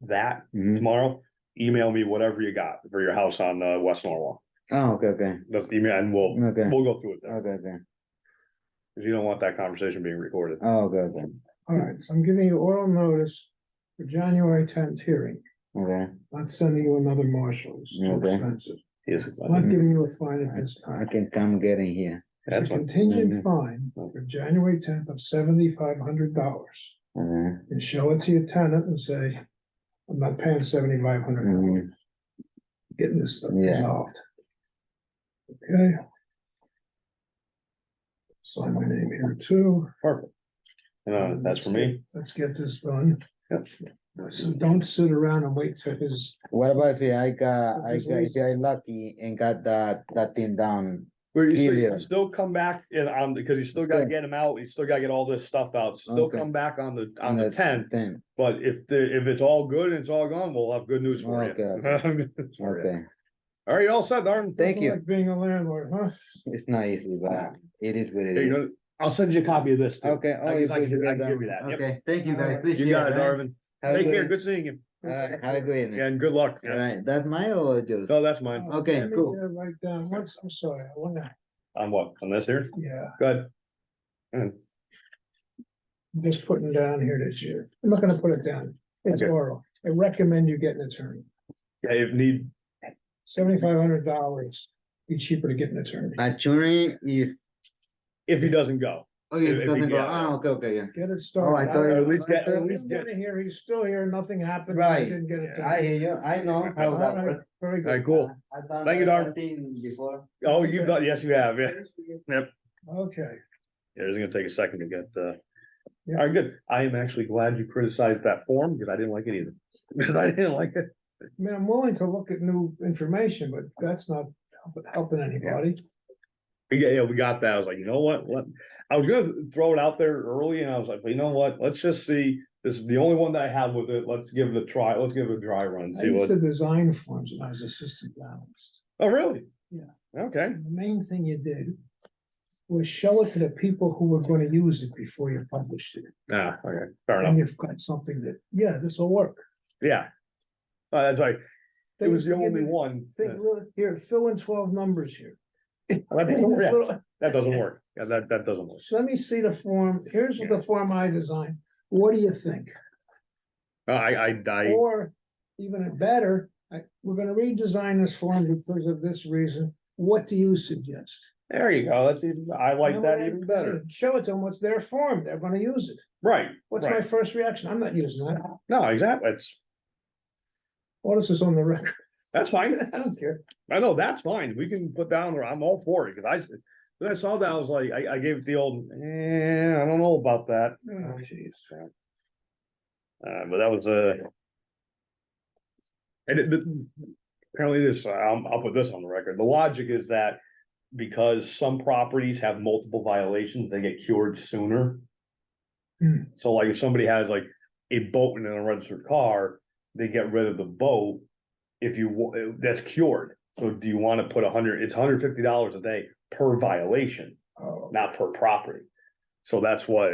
that Mhm. tomorrow, email me whatever you got for your house on West Norwalk. Oh, okay, okay, Just email and we'll Okay. go through it there, okay, okay, because you don't want that conversation being recorded. oh, okay, okay, All right, so I'm giving you oral notice for January 10th hearing, okay, not sending you another marshal, it's too Okay. expensive. Yes. Not giving you a fine at this I time. can come get in here. It's That's a fine. contingent Mhm. fine for January 10th of $7,500. Okay. And show it to your tenant and say, I'm not paying $7,500. Mhm. Getting this stuff Yeah. resolved. Okay. Sign my name here too. Perfect. That's for me. Let's get this done. Yep. So don't sit around and wait till his, What about if Because if I lucky and got that thing down? But you Clear. still come back because you still gotta Okay. get them out, you still gotta get all this stuff out, still Okay. come back on the 10th. Thing, But if it's all good and it's all gone, we'll have good news for you. Okay, For you. okay, All right, you all set, Darren? Thank you. like being a landlord, huh? It's not easy, but it is what it Here you is. go. I'll send you a copy of this too. Okay, oh, I you can put give together. you that. Yep. Okay, thank you guys, Alright. appreciate You got it, right? Darvin. Have a Take care, good- good seeing you. Have a good evening. Yeah, and good luck. Yeah. Alright, that's mine or yours? No, that's mine. Okay, Let me, cool. Write down, I'm sorry, I wanna, On what? On this here? yeah, Good. I'm just putting down here this year. I'm not gonna put it down. It's Okay. oral. I recommend you get an attorney. Yeah, if need, $7,500 be cheaper to get an attorney. Attorney, If he doesn't go. oh, it if doesn't he- go, yeah. okay, yeah. Get it Oh, started. I thought At least get- I didn't wanna hear, he's still here, nothing happened. I Right. Didn't get it I done. hear you, I know how All that right, works. very All right, good. cool. I've done Thank you, that Darren. thing before. Oh, you've done, yes, you have, yeah. Yep. Okay, Yeah, it's gonna take a second to get, Yeah. all right, good. I am actually glad you criticized that form, because I didn't like it either. Because I didn't like it. I mean, I'm willing to look at new information, but that's not helping anybody. Yeah, we got that. I was like, you know what? I was gonna throw it out there early and I was like, well, you know what? Let's just see. This is the only one that I have with it. Let's give it a try. Let's give it a dry run, I see used what. to design forms when I was assistant analyst. Oh, really? Yeah. Okay. And the main thing you did was show it to the people who were gonna use it before you published it. Ah, okay, fair And enough. you've got something that, yeah, this will work. Yeah. That's right. It They was used the to give only me- one. Think, look, here, fill in 12 numbers here. That doesn't This work. little- That doesn't work. Yeah, that doesn't work. So let me see the form. Here's the form I designed. What do you think? I, Or even better, we're gonna redesign this form because of this reason. What do you suggest? there you go. That's even, I like that even better. Show it to them what's their form. They're gonna use it. Right, What's my right. first reaction? I'm not using that. No, exactly. All this is on the record. That's fine. I don't care. I know, that's fine. We can put down, I'm all for it, because when I saw that, I was like, I gave it the old, I don't know about that. Oh, jeez. But that was and apparently this, I'll put this on the record. The logic is that because some properties have multiple violations, they get cured sooner. Hmm. So like if somebody has like a boat and a registered car, they get rid of the boat. If you, that's cured. So do you want to put it's $150 a day per violation, Oh, not per property. So that's what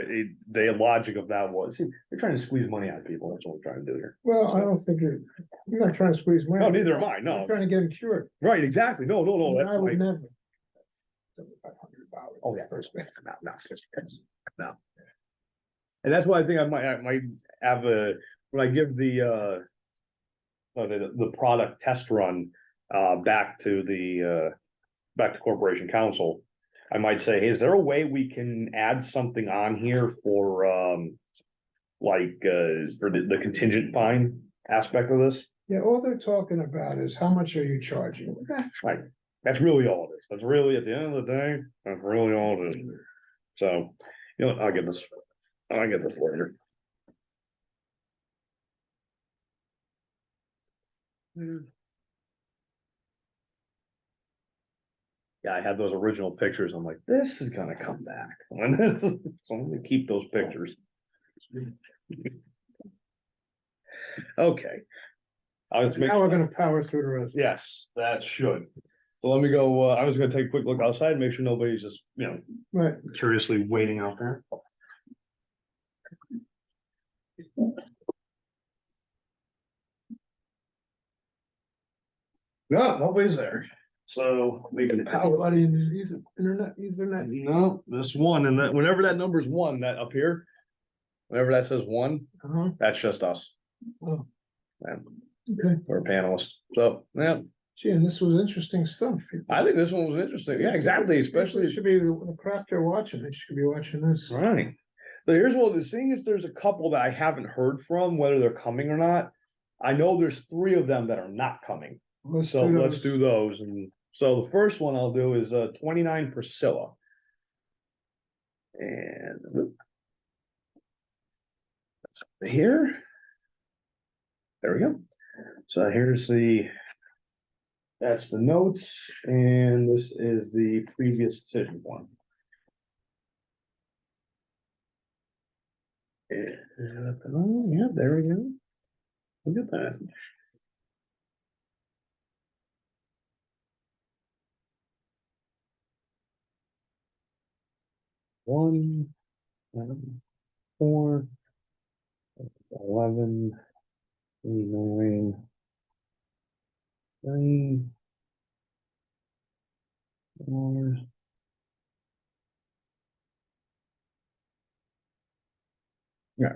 the logic of that was. See, they're trying to squeeze money out of people. That's what we're trying to do here. well, I don't think I'm not trying to squeeze my. No, neither am I. I'm No, trying to get them cured. right, exactly. No, I that's would right. never. $7,500. Oh, yeah. First. No. And that's why I think I might have when I give the product test run, back to Corporation Council. I might say, is there a way we can add something on here for, for the contingent fine aspect of this? Yeah, all they're talking about is how much are you charging? Right, that's really all it is. That's really, at the end of the day, that's really all it is. So, you know, I'll get this later. Yeah, I had those original pictures. I'm like, this is gonna come back. So I'm gonna keep those pictures. Okay. I was Now we're gonna power through the rest. yes, that should. So let me go, I was gonna take a quick look outside, make sure nobody's just, Right, curiously waiting out there. No, nobody's there. So we can power. anybody in the Ethernet? No, this one, and that, whenever that number's one, that up here. Whenever that says one, Uh-huh, that's just us. oh, And okay. we're panelists. So, yeah, Gee, and this was interesting stuff. I think this one was interesting. Yeah, exactly, It especially. should be the crap they're watching, they should be watching this. Right. But here's what the thing is, there's a couple that I haven't heard from, whether they're coming or not. I know there's 3 of them that are not coming. So let's do those. And so the first one I'll do is 29 Priscilla. And that's here. There we go. So here's that's the notes, and this is the previous decision one. Yeah, there we go. Look at that. One, 4, 11, 9, 3, 4. Yeah.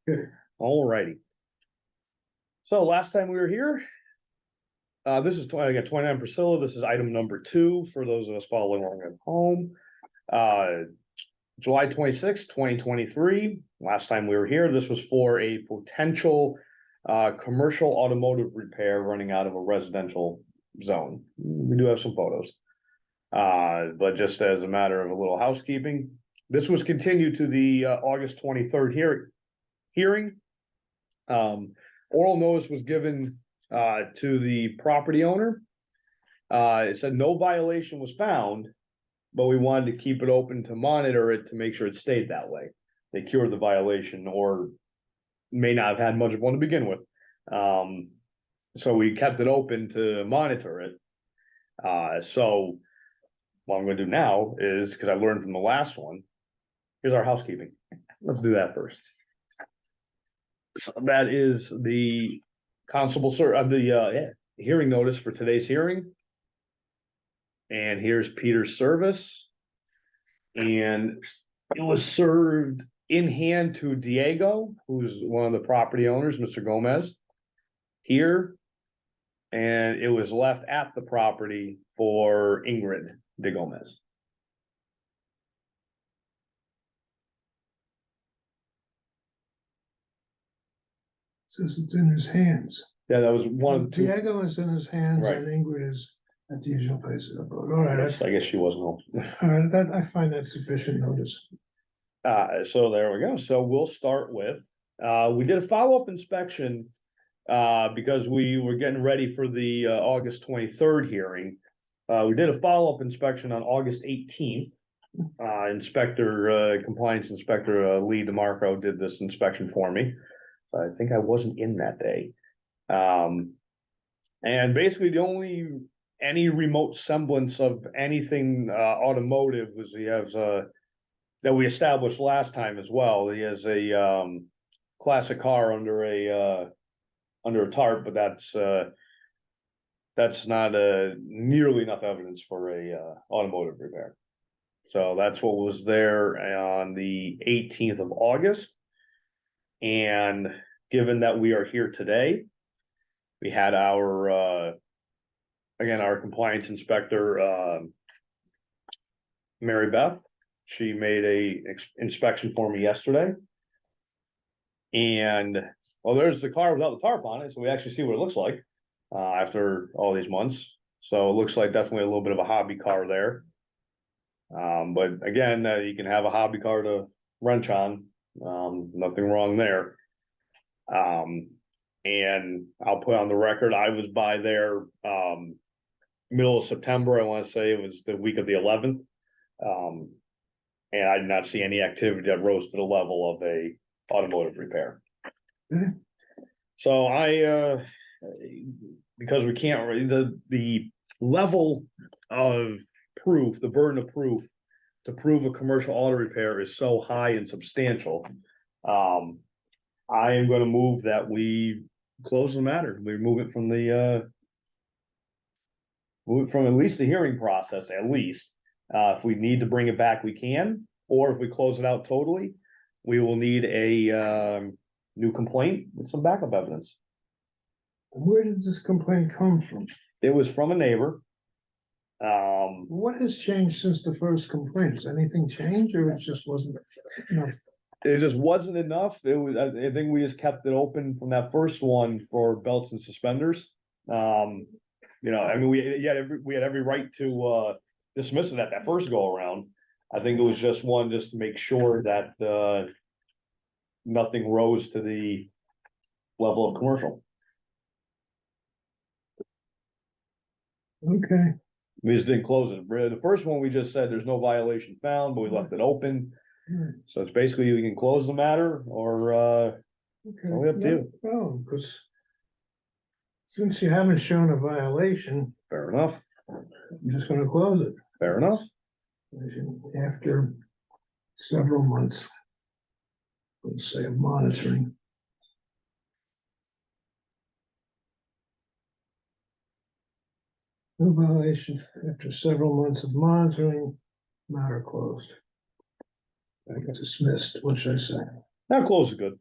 Good. Alrighty. So last time we were here. This is I got 29 Priscilla. This is item number 2 for those of us following along at home. July 26, 2023. Last time we were here, this was for a potential commercial automotive repair running out of a residential zone. We do have some photos. But just as a matter of a little housekeeping, this was continued to the August 23rd hearing. Oral notice was given to the property owner. It said no violation was found, but we wanted to keep it open to monitor it to make sure it stayed that way. They cured the violation or may not have had much of one to begin with. So we kept it open to monitor it. So what I'm gonna do now is, because I learned from the last one, here's our housekeeping. Let's do that first. So that is the constable hearing notice for today's hearing. And here's Peter's service. And it was served in hand to Diego, who's one of the property owners, Mr. Gomez, here. And it was left at the property for Ingrid de Gomez. Says it's in his hands. Yeah, that was one of the two. Diego is in his hands Right. and Ingrid is at the usual places. All right, I guess she wasn't home. all right, that, I find that sufficient notice. So there we go. So we'll start with, we did a follow-up inspection. Because we were getting ready for the August 23rd hearing. We did a follow-up inspection on August 18th. Compliance Inspector Lee DeMarco did this inspection for me. I think I wasn't in that day. And basically the only any remote semblance of anything automotive was he has that we established last time as well. He has a classic car under a tarp, but that's not nearly enough evidence for a automotive repair. So that's what was there on the 18th of August. And given that we are here today, we had our compliance inspector, Mary Beth. She made a inspection for me yesterday. And well, there's the car without the tarp on it, so we actually see what it looks like after all these months. So it looks like definitely a little bit of a hobby car there. But again, you can have a hobby car to wrench on. Nothing wrong there. And I'll put on the record, I was by there middle of September. I want to say it was the week of the 11th. And I did not see any activity that rose to the level of a automotive repair. Mhm. So because we can't really, the level of proof, the burden of proof to prove a commercial auto repair is so high and substantial. I am going to move that we close the matter. We move it from at least the hearing process, at least. If we need to bring it back, we can, or if we close it out totally, we will need a new complaint with some backup evidence. Where did this complaint come from? It was from a neighbor. What has changed since the first complaint? Has anything changed or it just wasn't enough? It just wasn't enough. It was, I think we just kept it open from that first one for belts and suspenders. I mean, we had every right to dismiss it at that first go around. I think it was just one just to make sure that nothing rose to the level of commercial. Okay, We just didn't close it. The first one, we just said there's no violation found, but we left it open. right, So it's basically we can close the matter or okay. Totally up to you. No, because since you haven't shown a violation, fair enough, I'm just gonna close it. fair enough. After several months, let's say, of monitoring. No violation after several months of monitoring, matter closed. I got dismissed, what should I say? Now close is good.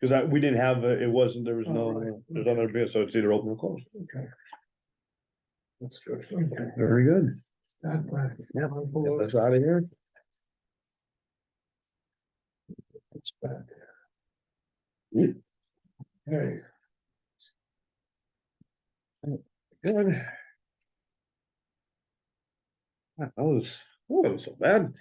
Cause we didn't have, it wasn't, there was Oh, no, right. there's other business, so it's either open or closed. Okay. That's good, okay. Very good. That back. Yeah, On get board. this out of here. It's back. Yeah. Hey, Good. That was, oh, that was so bad.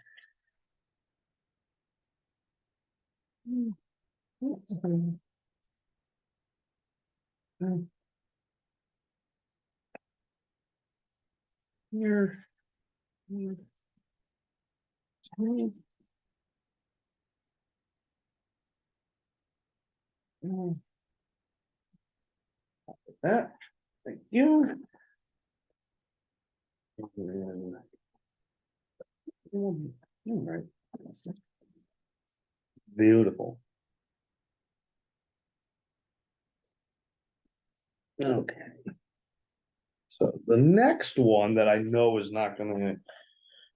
Here. That, thank you. All right. Beautiful. Okay. So the next one that I know is not gonna,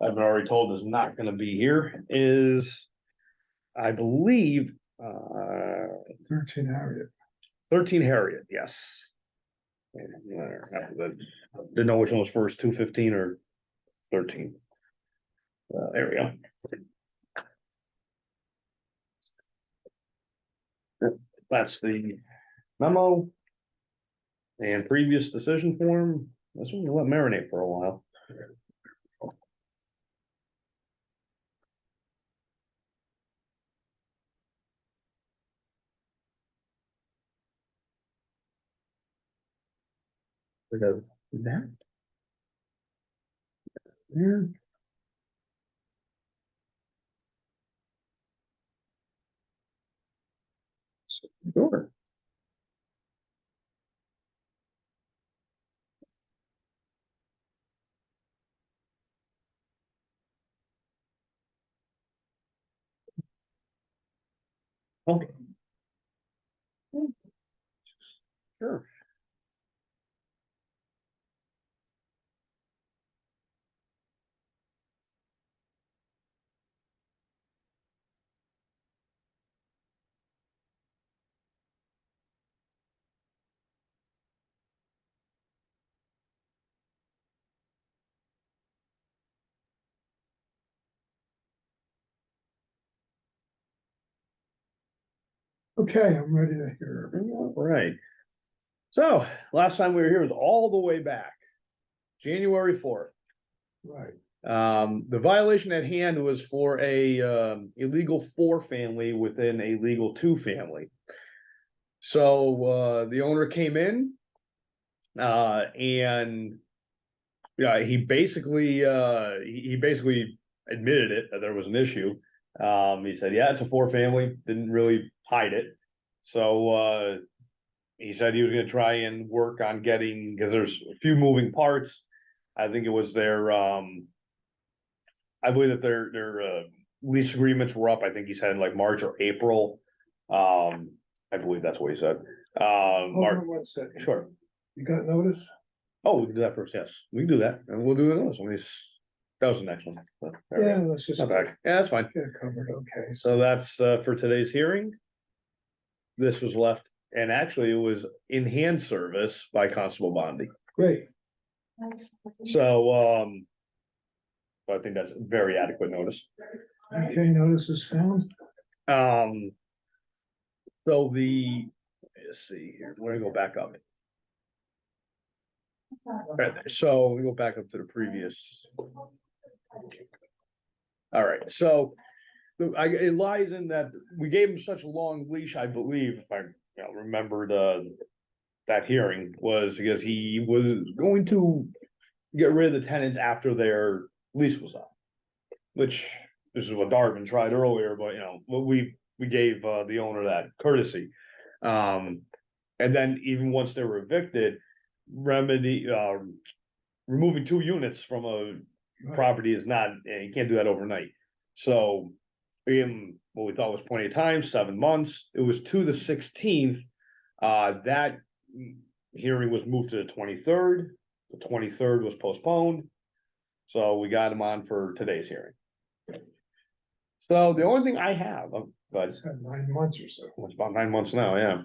I've been already told is not gonna be here is, I believe, 13 Harriet. 13 Harriet, yes. Didn't know which one was first, 215 or 13. There we go. That's the memo. And previous decision form, this one will let marinate for a while. That. There. Sure. Okay. Sure. Okay, I'm ready to hear. All right. So last time we were here was all the way back, January 4th. Right, The violation at hand was for a illegal 4-family within a legal 2-family. So the owner came in and yeah, he basically admitted it that there was an issue. He said, yeah, it's a 4-family, didn't really hide it. So he said he was gonna try and work on getting, because there's a few moving parts. I think it was their I believe that their lease agreements were up. I think he said like March or April. I believe that's what he said. hold March, on 1 second. sure. You got notice? Oh, we can do that first. Yes, we can do that, and we'll do it else. That was the next one. But, all right. Yeah, let's just Not get bad. Yeah, that's fine. it covered, okay. So that's for today's hearing. This was left, and actually it was in hand service by Constable Bondi. Great, So I think that's very adequate notice. okay, notice is found. Um, so let's see here, we're gonna go back up. Right, so we go back up to the previous. All right, so it lies in that we gave him such a long leash, I believe, if I remembered that hearing was because he was going to get rid of the tenants after their lease was up. Which this is what Darvin tried earlier, but we gave the owner that courtesy. And then even once they were evicted, removing 2 units from a Right. property is not, you can't do that overnight. So what we thought was plenty of time, 7 months, it was to the 16th. That hearing was moved to the 23rd. The 23rd was postponed. So we got him on for today's hearing. So the only thing I have, but It's had 9 months or so. it's about 9 months now, yeah.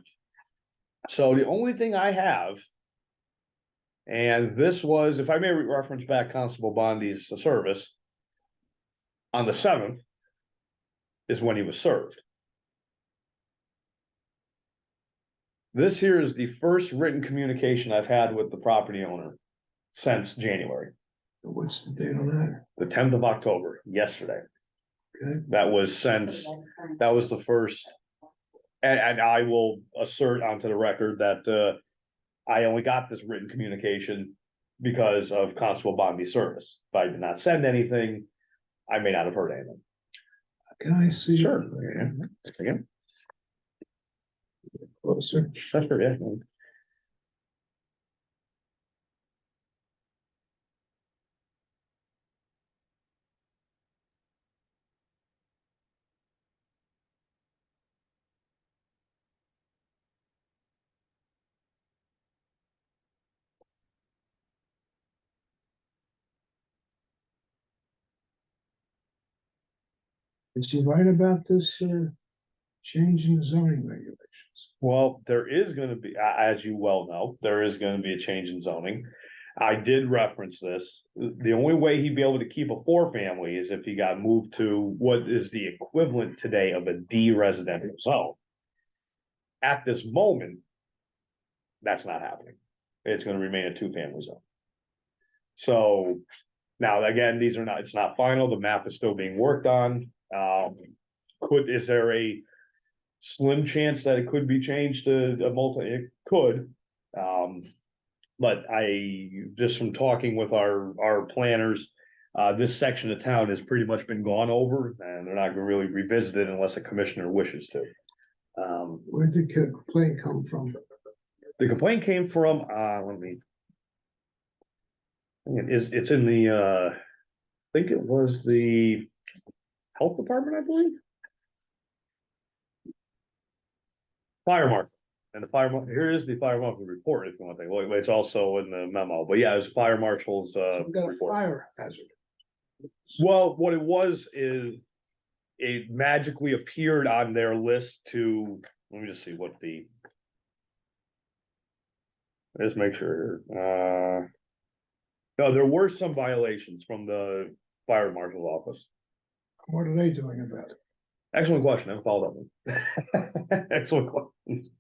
So the only thing I have. And this was, if I may reference back Constable Bondi's service. On the 7th. Is when he was served. This here is the first written communication I've had with the property owner. Since January, What's the date on that? the 10th of October, yesterday. Okay. That was the first. And I will assert onto the record that, I only got this written communication because of Constable Bondi's service. If I did not send anything, I may not have heard anything. Can I see? Sure. Yeah. Again, Closer. sure, yeah. Is he right about this, change in the zoning regulations? Well, there is gonna be, as you well know, there is gonna be a change in zoning. I did reference this. The only way he'd be able to keep a 4-family is if he got moved to what is the equivalent today of a D residential zone. At this moment. That's not happening. It's gonna remain a 2-family zone. So now, again, it's not final. The map is still being worked on. Is there a slim chance that it could be changed to a multi? It could. But just from talking with our planners, this section of town has pretty much been gone over and they're not gonna really revisit it unless a commissioner wishes to. Where did the complaint come from? The complaint came from, let me. It's in the, I think it was the health department, I believe. Fire marshal, and the here is the fire marshal report, if you want to think, well, it's also in the memo, but yeah, it's fire marshal's, We've got a report. fire hazard. Well, what it was is. It magically appeared on their list to, let me just see what the. Let's make sure, no, there were some violations from the fire marshal's office. What are they doing about it? Excellent question, I followed up. Excellent question.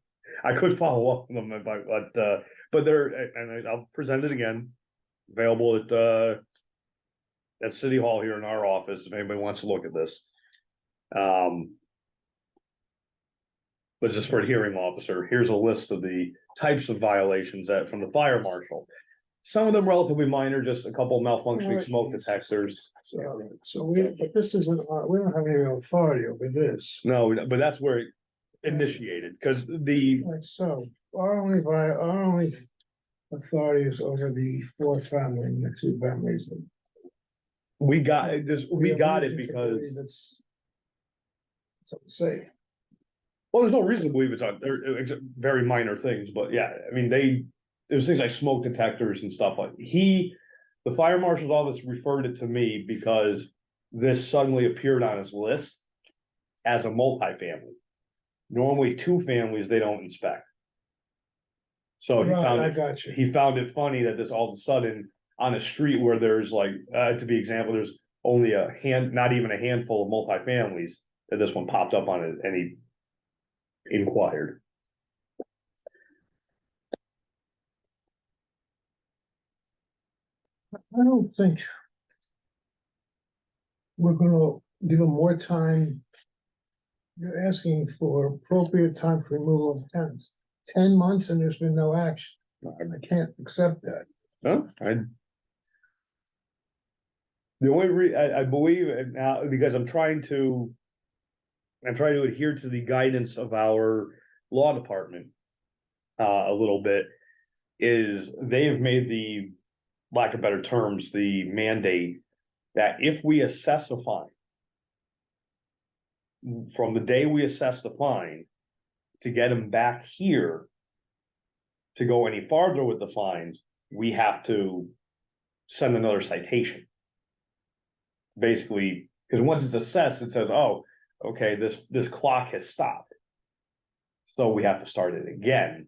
I could follow up on them, but they're, and I'll present it again. Available at City Hall here in our office, if anybody wants to look at this. But just for a hearing officer, here's a list of the types of violations that from the fire marshal. Some of them relatively minor, just a couple malfunctioning smoke detectors. But this isn't, we don't have any authority over this. No, but that's where it initiated, because So our only authority is over the 4-family and the 2 families. we got it reason to because, believe it's unsafe. well, there's no reason to believe they're very minor things, but yeah, I mean, there's things like smoke detectors and stuff like, the fire marshal's office referred it to me because this suddenly appeared on his list as a multifamily. Normally 2 families, they don't inspect. So I got you. he found it funny that this all of a sudden on a street where there's like, to be example, there's only not even a handful of multifamilies, that this one popped up on it and he inquired. I don't think we're gonna give them more time. You're asking for appropriate time for removal of tenants. 10 months and there's been no action. I can't accept that. No, the only I believe now, because I'm trying to adhere to the guidance of our law department. A little bit is they have made the, lack of better terms, the mandate that if we assess a fine. From the day we assess the fine, to get them back here. To go any farther with the fines, we have to send another citation. Basically Cause once it's assessed, it says, oh, okay, this clock has stopped. So we have to start it again.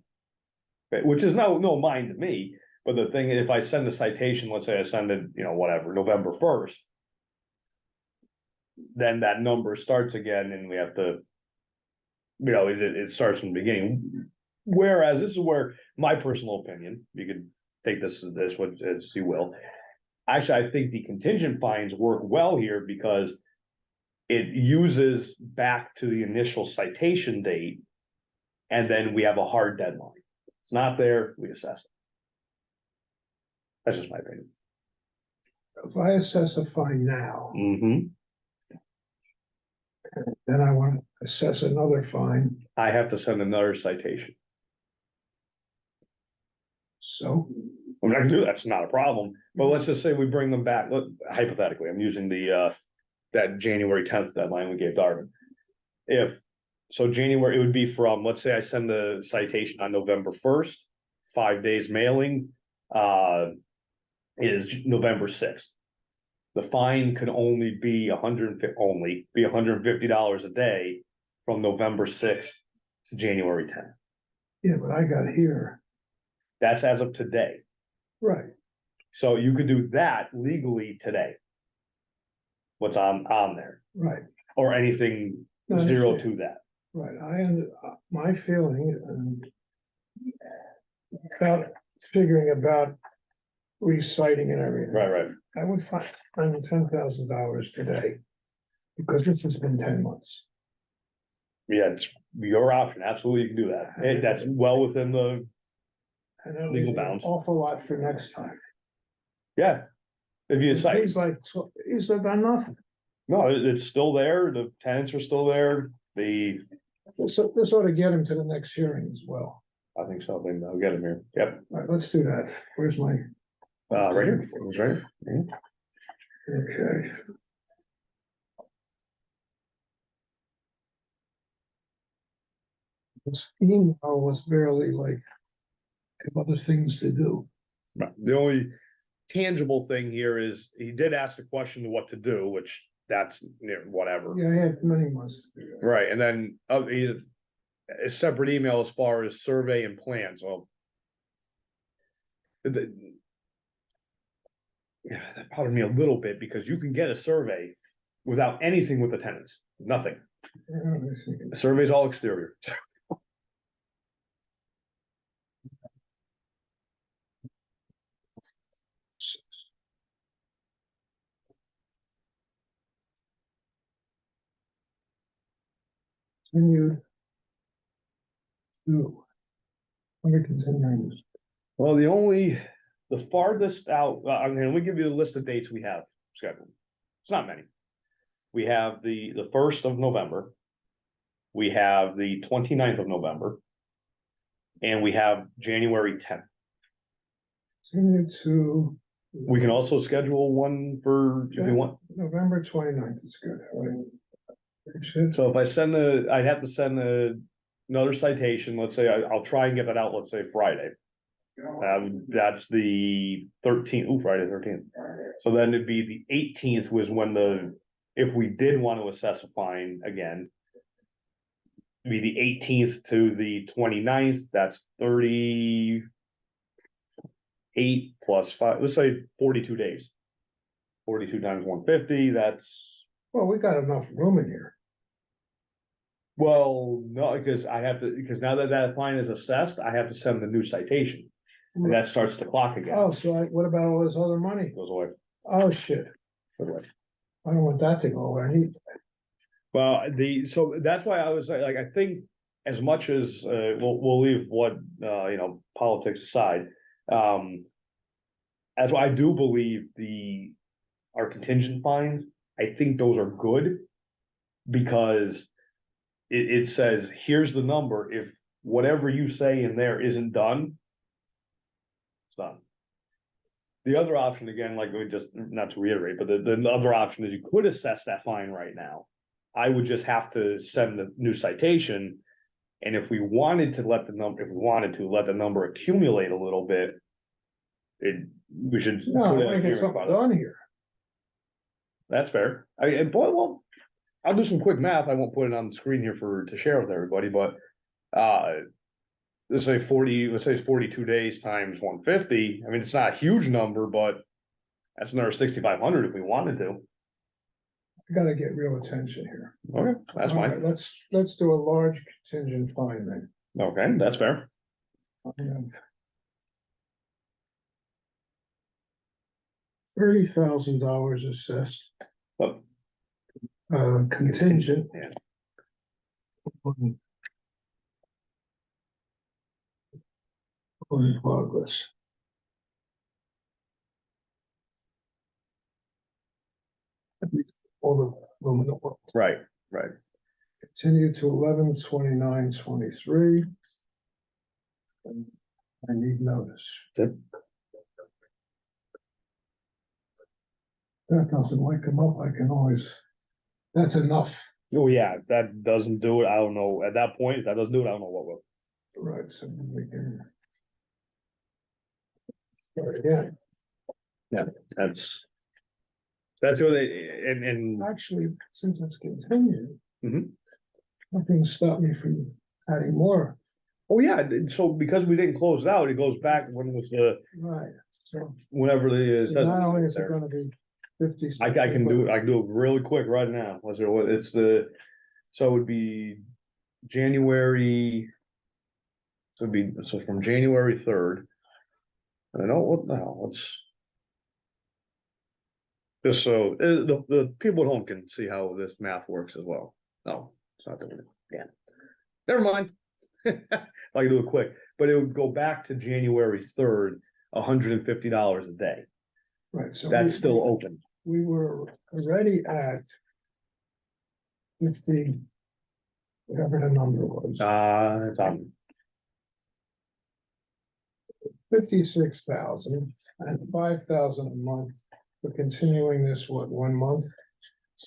Which is no mind to me, but the thing, if I send a citation, let's say I send it, whatever, November 1st. Then that number starts again and we have to. It starts from the beginning. Whereas this is where my personal opinion, you could take this as you will. Actually, I think the contingent fines work well here because it uses back to the initial citation date. And then we have a hard deadline. It's not there, we assess it. That's just my opinion. If I assess a fine now, Mm-hmm. then I want to assess another fine, I have to send another citation. so. I mean, I can do that, that's not a problem, but let's just say we bring them back, hypothetically, I'm using that January 10th deadline we gave Darvin. So January, it would be from, let's say I send the citation on November 1st, 5 days mailing, is November 6th. The fine could only be $150 a day from November 6th to January 10th. Yeah, but I got here, That's as of today. right, So you could do that legally today. What's on there, right, or anything No, I zero understand. to that. right, my feeling, and without figuring about reciting and everything. Right. I would find $10,000 today, because this has been 10 months. Yeah, it's your option. Absolutely, you can do that. That's well within the, And that Legal leaves an bounds. awful lot for next time. yeah. If you decide, He's like, so he's done nothing. no, it's still there. The tenants are still there. This ought to get him to the next hearing as well. I think so. Then I'll get him here. Yep. All right, let's do that. Where's my, Right here. It was right here. okay. This email was barely like, have other things to do. Right. The only tangible thing here is he did ask the question of what to do, which that's whatever. Yeah, I had many months to do that. Right. And then a separate email as far as survey and plans. Well, yeah, that bothered me a little bit because you can get a survey without anything with the tenants, nothing. Yeah, I see. The survey's all exterior. Continued. No. Under continuing. Well, the farthest out, I'm gonna give you the list of dates we have scheduled. It's not many. We have the 1st of November. We have the 29th of November. And we have January 10th. Continue to. We can also schedule one for, if you want. November 29th is good, right? Appreciate it. So if I'd have to send another citation, let's say I'll try and get that out, let's say Friday. That's the 13th, Friday 13th. So then it'd be the 18th was when if we did want to assess a fine again. It'd be the 18th to the 29th, that's 38 plus 5, let's say 42 days. 42 times 150, that's. Well, we got enough room in here. Well, no, because because now that fine is assessed, I have to send the new citation. And that starts the clock again. Oh, so what about all this other money? Goes away. Oh, shit. Goes away. I don't want that to go away. I need, Well, so that's why I was like, I think as much as, we'll leave what, politics aside. As I do believe our contingent fines, I think those are good. Because it says, here's the number, if whatever you say in there isn't done. It's done. The other option, again, like we just, not to reiterate, but the other option is you could assess that fine right now. I would just have to send the new citation. And if we wanted to let the number accumulate a little bit. We should. no, put it I in get here something about it. done here. That's fair. Boy, well, I'll do some quick math. I won't put it on the screen here to share with everybody, but, let's say it's 42 days times 150. I mean, it's not a huge number, but that's another 6,500 if we wanted to. I gotta get real attention here. Okay, that's All fine. right, let's do a large contingent fine then. Okay, that's fair. $30,000 assessed, But contingent. Yeah. In progress. At least all the room in the world. right. Continue to 11/29/23. And I need notice. Yep. That doesn't wake them up, I can always, that's enough, Oh, yeah, that doesn't do it. I don't know. At that point, if that doesn't do it, I don't know what will. right, so we can. Start again, That's really, and actually, since it's continued. Mhm. Nothing stopped me from adding more, oh, yeah, so because we didn't close it out, it goes back when was right, so. whenever the. So not only is it gonna be 50. I can do it really quick right now. It's so it would be January. So from January 3rd. I know what the hell, it's. Just so, the people at home can see how this math works as well. No, it's not doing it, yeah. Never mind. I can do it quick, but it would go back to January 3rd, $150 a day. Right, so. That's still open. We were already at 50, whatever the number was, It's on, 56,000 and 5,000 a month for continuing this, what, 1 month?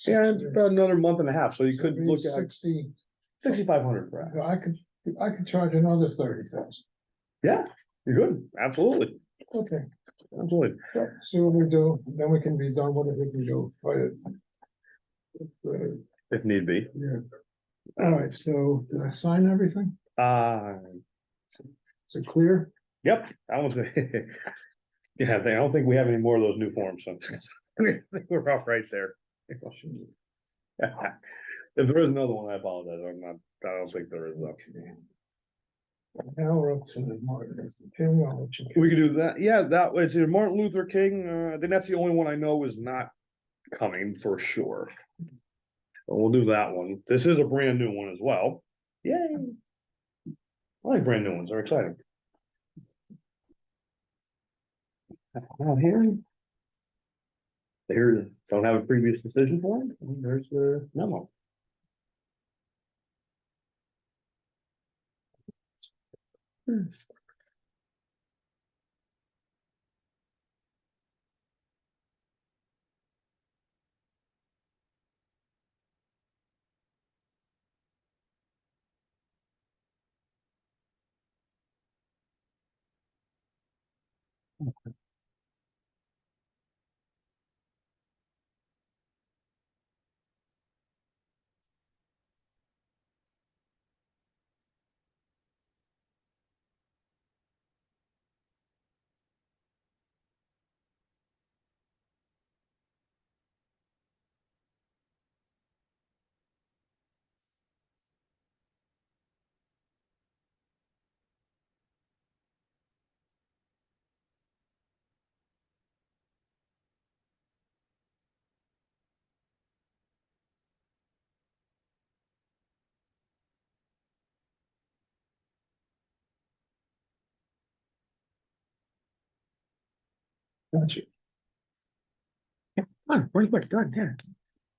yeah, about another month and a half, so you could look at 60, 6,500 for that. I could charge another 30,000. Yeah, you're good, absolutely, Okay, absolutely. see what we do, then we can be done with it, we can go fight it. If need be. Yeah. All right, so did I sign everything? Is it clear? Yep, that one's good. Yeah, I don't think we have any more of those new forms, so. We're off right there. If there is another one, I apologize, I don't think there is though. Now we're up to the Martin Luther King. I'll let you- We could do that, yeah, that was either Martin Luther King, I think that's the only one I know is not coming for sure. But we'll do that one, this is a brand new one as well, yay. I like brand new ones, they're exciting. Now here. Here, don't have a previous decision form, and there's the memo. Gotcha. Come on, pretty quick, go ahead, yeah.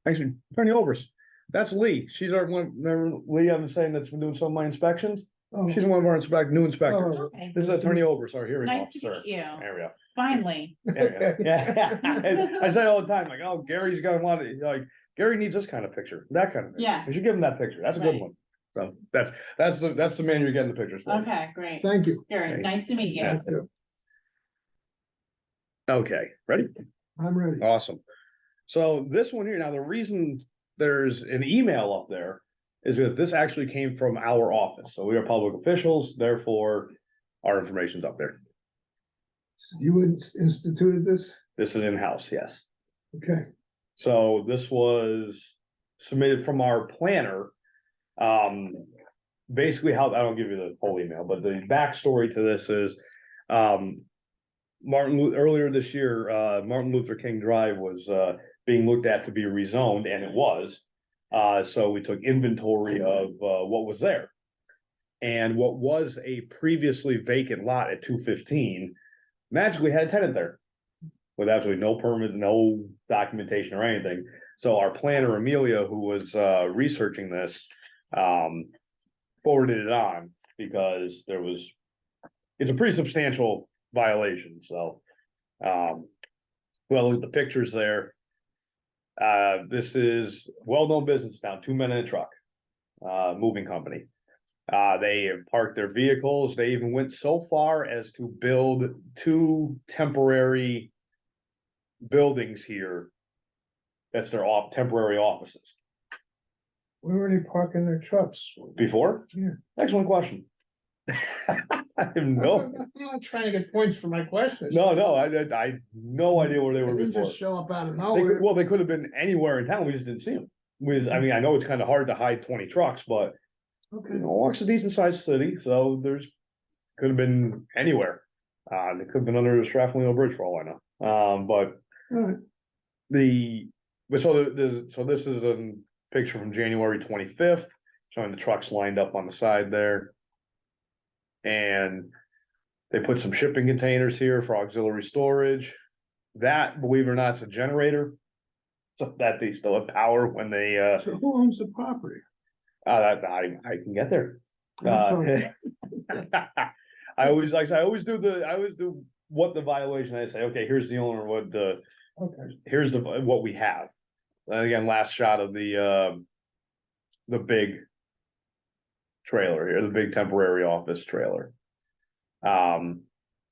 Actually, Attorney Overs, that's Lee, she's our one, remember Lee, I'm saying that's been doing some of my inspections, Oh, she's one of our new inspectors. oh, Okay, This is Attorney Overs, our hearing nice to officer. meet you. There we go. Finally. There we go. Yeah, I say all the time, like, oh, Gary's got a lot of, like, Gary needs this kind of picture, that kind of picture. Yeah. We should give him that picture, that's a good Right. one. So that's the man you're getting the pictures for. Okay, great. thank you. Gary, nice to meet you. Yeah. Okay, ready? I'm ready. Awesome. So this one here, now the reason there's an email up there is that this actually came from our office. So we are public officials, therefore our information's up there. You instituted this? This is in-house, yes. Okay, So this was submitted from our planner. Basically how, I don't give you the whole email, but the backstory to this is, earlier this year, Martin Luther King Drive was, being looked at to be rezoned, and it was. So we took inventory of, what was there. And what was a previously vacant lot at 215 magically had a tenant there. With absolutely no permits, no documentation or anything. So our planner, Amelia, who was researching this, forwarded it on because it's a pretty substantial violation, so. Well, look at the pictures there. This is well-known business now, 2 men in a truck, moving company. They have parked their vehicles. They even went so far as to build 2 temporary buildings here. That's their temporary offices. where were they parking their trucks? Before? Yeah. Excellent question. I have no, I'm not trying to get points for my questions. no, I had no idea where they were They didn't before. just show up out of They nowhere. could, well, they could have been anywhere in town. We just didn't see them. I mean, I know it's kind of hard to hide 20 trucks, but Okay, Milwaukee's a decent sized city, so could have been anywhere. They could have been under the Strathmore Bridge for all I know. But all right. so this is a picture from January 25th, showing the trucks lined up on the side there. And they put some shipping containers here for auxiliary storage. That, believe it or not, it's a generator. So that they still have power when they, So who owns the property? that I can get there. Okay. I always do what the violation, I say, okay, here's the owner, Okay, here's what we have. And again, last shot of the big trailer here, the big temporary office trailer. And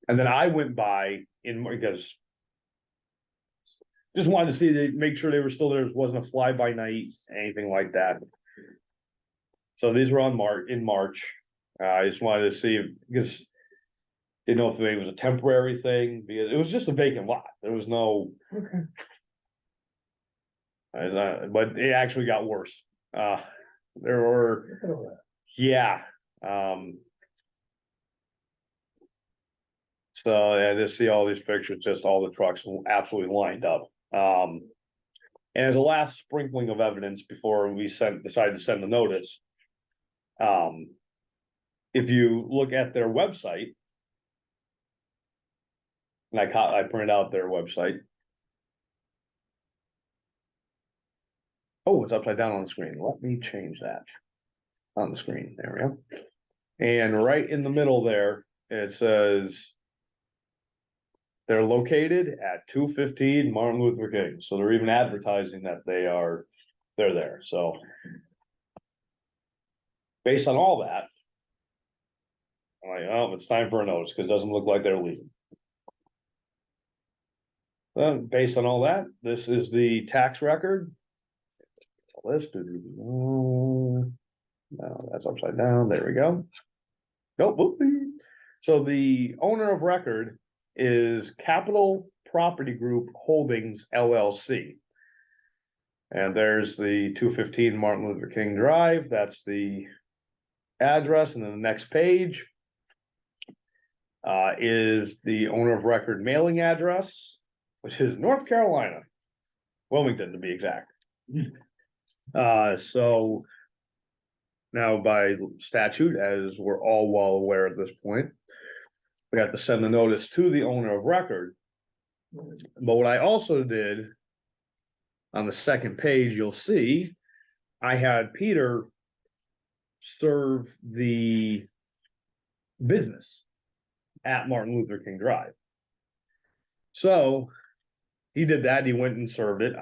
then I went by because just wanted to see, make sure they were still there. It wasn't a fly by night, anything like that. So these were in March. I just wanted to see, because didn't know if it was a temporary thing, because it was just a vacant lot. There was no, okay. but it actually got worse. There were, Look at all that. yeah. So yeah, to see all these pictures, just all the trucks absolutely lined up. And as a last sprinkling of evidence before we decided to send the notice. If you look at their website. And I printed out their website. Oh, it's upside down on the screen. Let me change that. On the screen, there we go. And right in the middle there, it says. They're located at 215 Martin Luther King, so they're even advertising that they're there, so. Based on all that. I'm like, oh, it's time for a notice, because it doesn't look like they're leaving. Based on all that, this is the tax record. Listed. No, that's upside down, there we go. Nope, whoopee. So the owner of record is Capital Property Group Holdings LLC. And there's the 215 Martin Luther King Drive. That's the address. And then the next page is the owner of record mailing address, which is North Carolina, Wilmington to be exact. So now by statute, as we're all well aware at this point, we have to send the notice to the owner of record. But what I also did on the second page, you'll see I had Peter serve the business at Martin Luther King Drive. So he did that. He went and served it.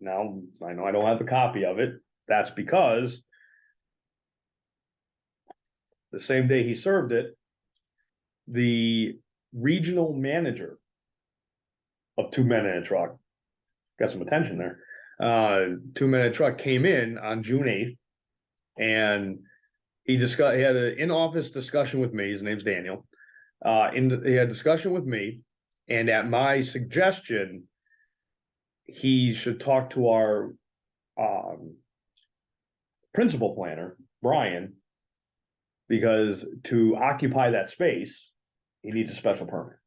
Now I know I don't have a copy of it. That's because the same day he served it, the regional manager of 2 Men in a Truck got some attention there. 2-minute truck came in on June 8th. And he had an in-office discussion with me. His name's Daniel. He had a discussion with me, and at my suggestion, he should talk to our principal planner, Brian, because to occupy that space, he needs a special permit.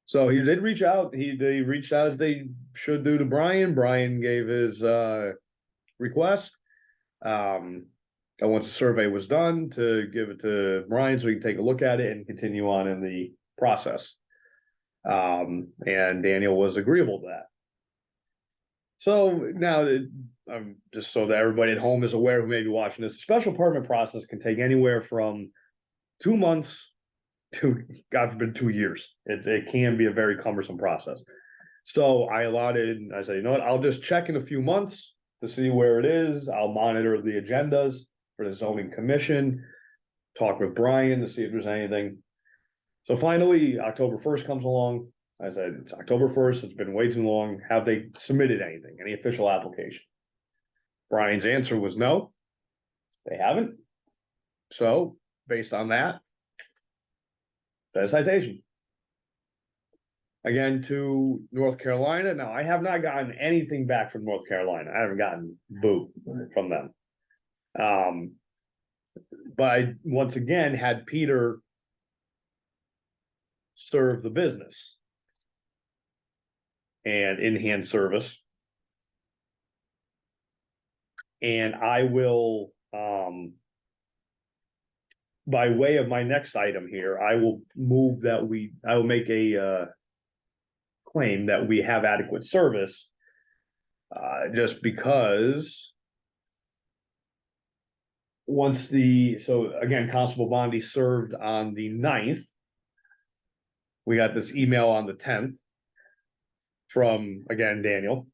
So he did reach out. They reached out as they should do to Brian. Brian gave his request. And once the survey was done, to give it to Brian so he can take a look at it and continue on in the process. And Daniel was agreeable to that. So now, just so that everybody at home is aware who may be watching this, the special permit process can take anywhere from 2 months to, God forbid, 2 years. It can be a very cumbersome process. So I said, you know what, I'll just check in a few months to see where it is. I'll monitor the agendas for the zoning commission, talk with Brian to see if there's anything. So finally, October 1st comes along. I said, it's October 1st, it's been way too long. Have they submitted anything, any official application? Brian's answer was no, they haven't. So based on that, that's a citation. Again, to North Carolina. Now, I have not gotten anything back from North Carolina. I haven't gotten boo from them. But I, once again, had Peter serve the business and in-hand service. And I will, by way of my next item here, I will move that I will make a claim that we have adequate service, just because so again, Constable Bondi served on the 9th. We got this email on the 10th from, again, Daniel.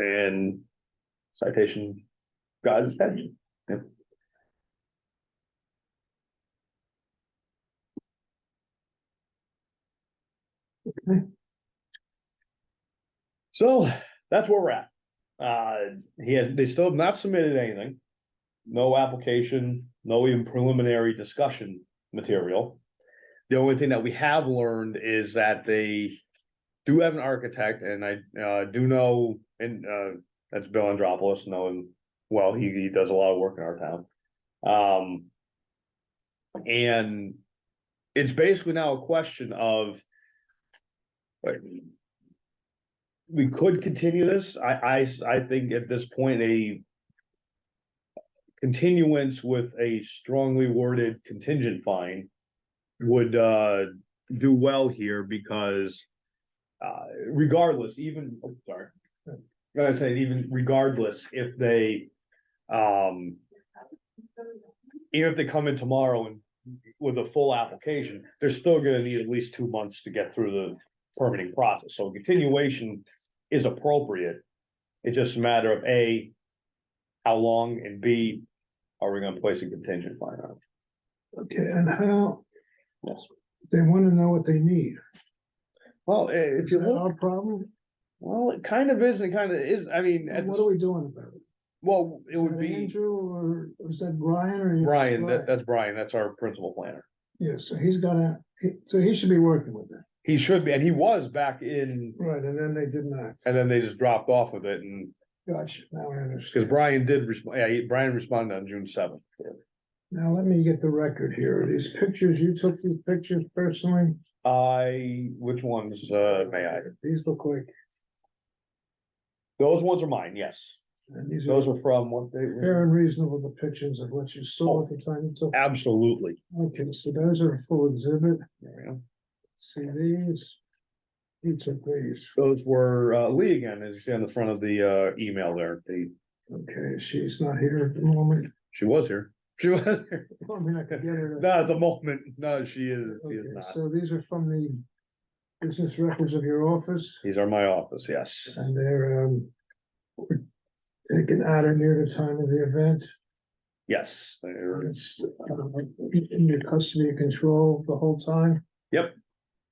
And citation got his attention. Yep. Okay. So that's where we're at. They still have not submitted anything. No application, no even preliminary discussion material. The only thing that we have learned is that they do have an architect, and I do know, and that's Bill Andropoulos, know him well. He does a lot of work in our town. And it's basically now a question of, we could continue this. I think at this point, a continuance with a strongly worded contingent fine would do well here, because regardless, even even regardless, if they even if they come in tomorrow and with a full application, they're still gonna need at least 2 months to get through the permitting process. So continuation is appropriate. It's just a matter of A, how long, and B, are we gonna place a contingent fine on it? Okay, and how, Yes. they wanna know what they need. Well, if Is you that look, our problem? well, it kind of is, and kind of is. I mean, What are we doing about it? well, it Is would that be Andrew, or is that Brian, or? Brian. That's Brian. That's our principal planner. Yeah, so so he should be working with that. He should be, and he was back in, Right, and then they did not. and then they just dropped off of it, and Gotcha, now I because understand. Brian did respond. Yeah, Brian responded on June 7th. Now, let me get the record here. These pictures, you took these pictures personally? Which ones, may I? These look like, Those ones are mine, yes. and these Those are are from what they. fair and reasonable depictions of what you saw at the time you took. Absolutely. Okay, so those are a full exhibit. There we go. See these? You took these. Those were, Lee again, as you see on the front of the, email there. Okay, she's not here at the moment. She was here. She was, I mean, I could get her. not at the moment, no, she is Okay, not. so these are from the business records of your office, These are my office, yes. and they're, taken at or near the time of the event. Yes, And it's in your custody and control the whole time. Yep.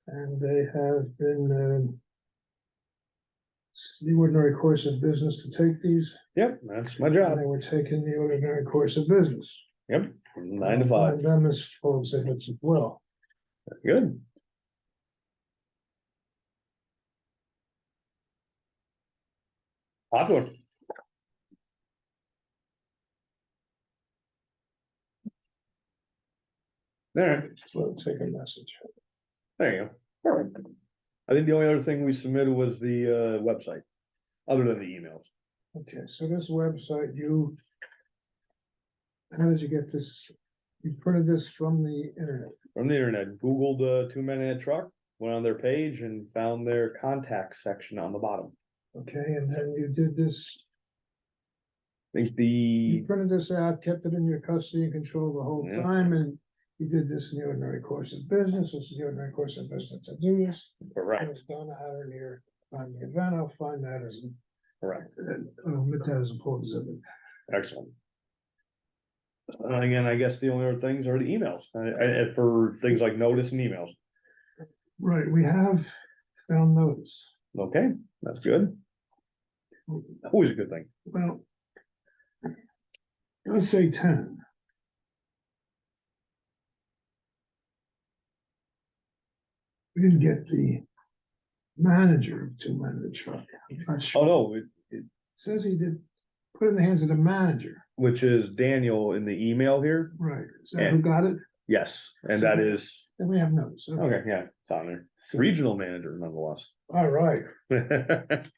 And they have been, it's the ordinary course of business to take these, yep, that's my and job. they were taking the ordinary course of business. Yep, from 9 to I'll 5. find them as full exhibits as well. Good. Popular. There, So take a message. there you go. All right. I think the only other thing we submitted was the website, other than the emails. Okay, so this website, how did you get this? You printed this from the internet. From the internet, Googled 2 men in a truck, went on their page and found their contact section on the bottom. Okay, and then you did this, I think you the, printed this out, kept it in your custody and control the whole Yeah. time, and you did this in the ordinary course of business. This is the ordinary course of business to do this. It correct, was done at or near on the event. I'll find that as, correct, I'll omit that as a full exhibit. excellent. Again, I guess the only other things are the emails, for things like notice and emails. Right, we have found notice. Okay, that's good. Always a good thing. Well, let's say 10. We didn't get the manager of 2 Men in the Truck. I'm not Oh, sure. no, Says he did put it in the hands of the manager. which is Daniel in the email here. Right, is that who got it? Yes, and that is, Then we have notice. okay, yeah, it's on there. Regional manager nonetheless. All right, this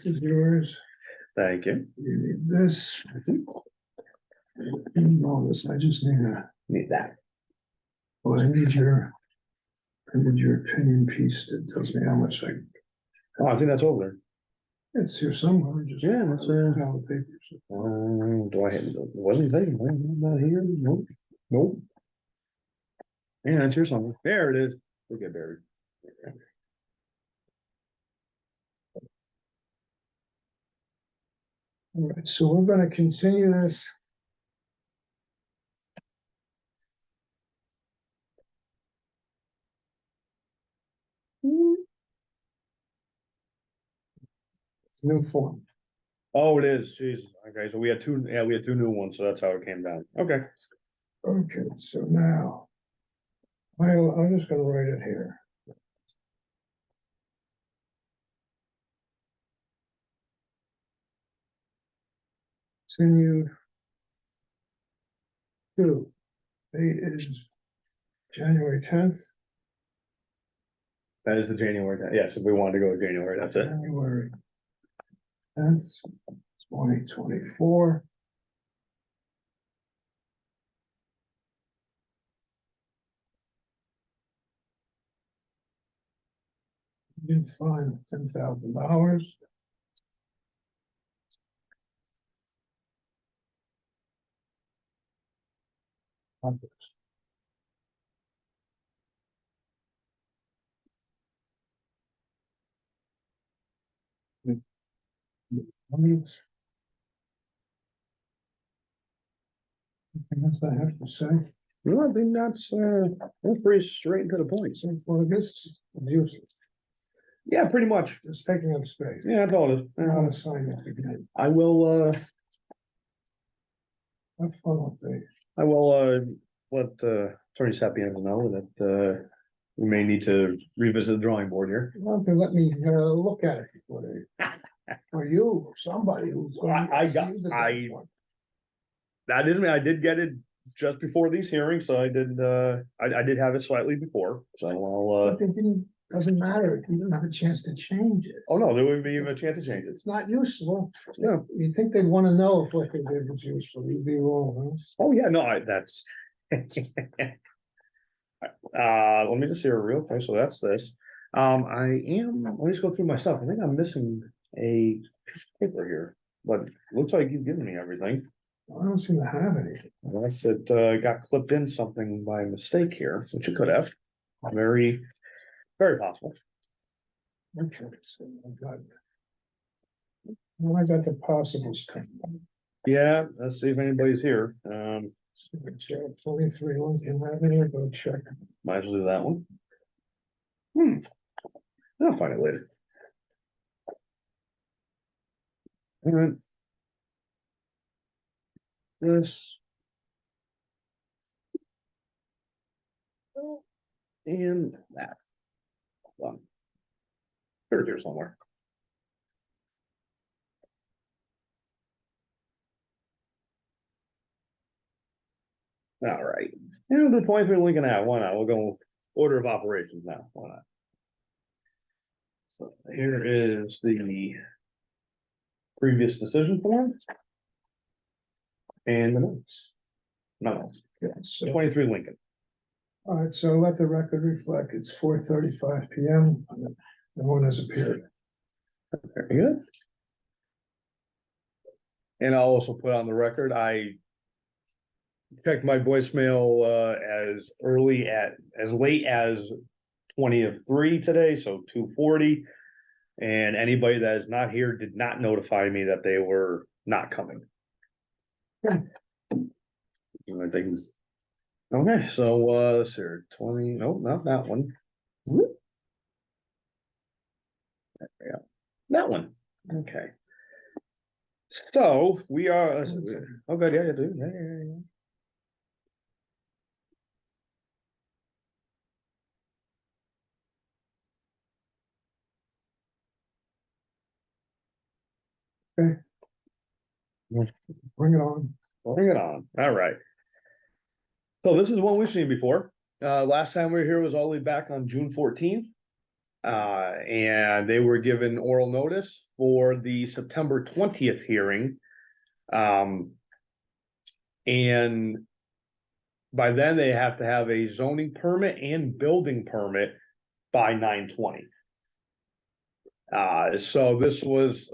is yours. Thank you. You need this. You need all this. I just need Need that. well, I need your opinion piece that tells me how much Oh, I think that's over there. it's here somewhere. Just Yeah, that's, pile of papers. Do I have, wasn't taken, not here, nope, nope. Yeah, it's here somewhere, there it is, we'll get buried. All right, so we're gonna continue this. New form. Oh, it is, jeez, okay, so we had 2, yeah, we had 2 new ones, so that's how it came down, okay. Okay, so now. I'm just gonna write it here. Continued. 2. Date is January 10th, That is the January, yes, if we wanted to go with January, that's it. January 10th, 2024. You find $10,000. Anything else I have to say? No, I think that's pretty straight to the point. Well, this is useless, Yeah, pretty much, it's taking up space. yeah, I told it. I want to sign this again. I will, Have fun with these. I will, let, Attorney Sapienza know that, we may need to revisit the drawing board here. You want to let me look at it before they, or you, or somebody who's going. I to got- use the I- platform. That is me, I did get it just before these hearings, so I did, I did have it slightly before, so I'll, But it doesn't matter, you don't have a chance to change it. oh no, there wouldn't be even a chance to change it. It's not useful. No, You'd think they'd want to know if what they did was useful, you'd be wrong, huh? oh yeah, no, that's. Let me just hear real quick, so that's this. Let me just go through my stuff, I think I'm missing a piece of paper here, but looks like you've given me everything. I don't seem to have anything. Unless it got clipped in something by mistake here, which it could have. Very, very possible. Okay, so I got the possibles coming. Yeah, let's see if anybody's here. Signature 23 Lincoln Avenue, go check. Might as well do that one. I'll find it later. All right. This. And that. Hold on. Here somewhere. All right. And the 23 Lincoln Ave, why not? We'll go order of operations now. Why not? So here is the previous decision form. And the notes. No, Yeah, so, 23 Lincoln. all right, so let the record reflect, it's 4:35 PM. No one has appeared. Very good. And I'll also put on the record, I checked my voicemail as late as 20 of 3 today, so 2:40. And anybody that is not here did not notify me that they were not coming. Okay. I think. Okay, so let's see here, 20, no, not that one. Whoop. There we go. That one, okay. So we are, oh, good, yeah, you do, yeah. Bring it on. Bring it on, all right. So this is one we've seen before. Last time we were here was all the way back on June 14th. And they were given oral notice for the September 20th hearing. And by then they have to have a zoning permit and building permit by 9/20. So this was,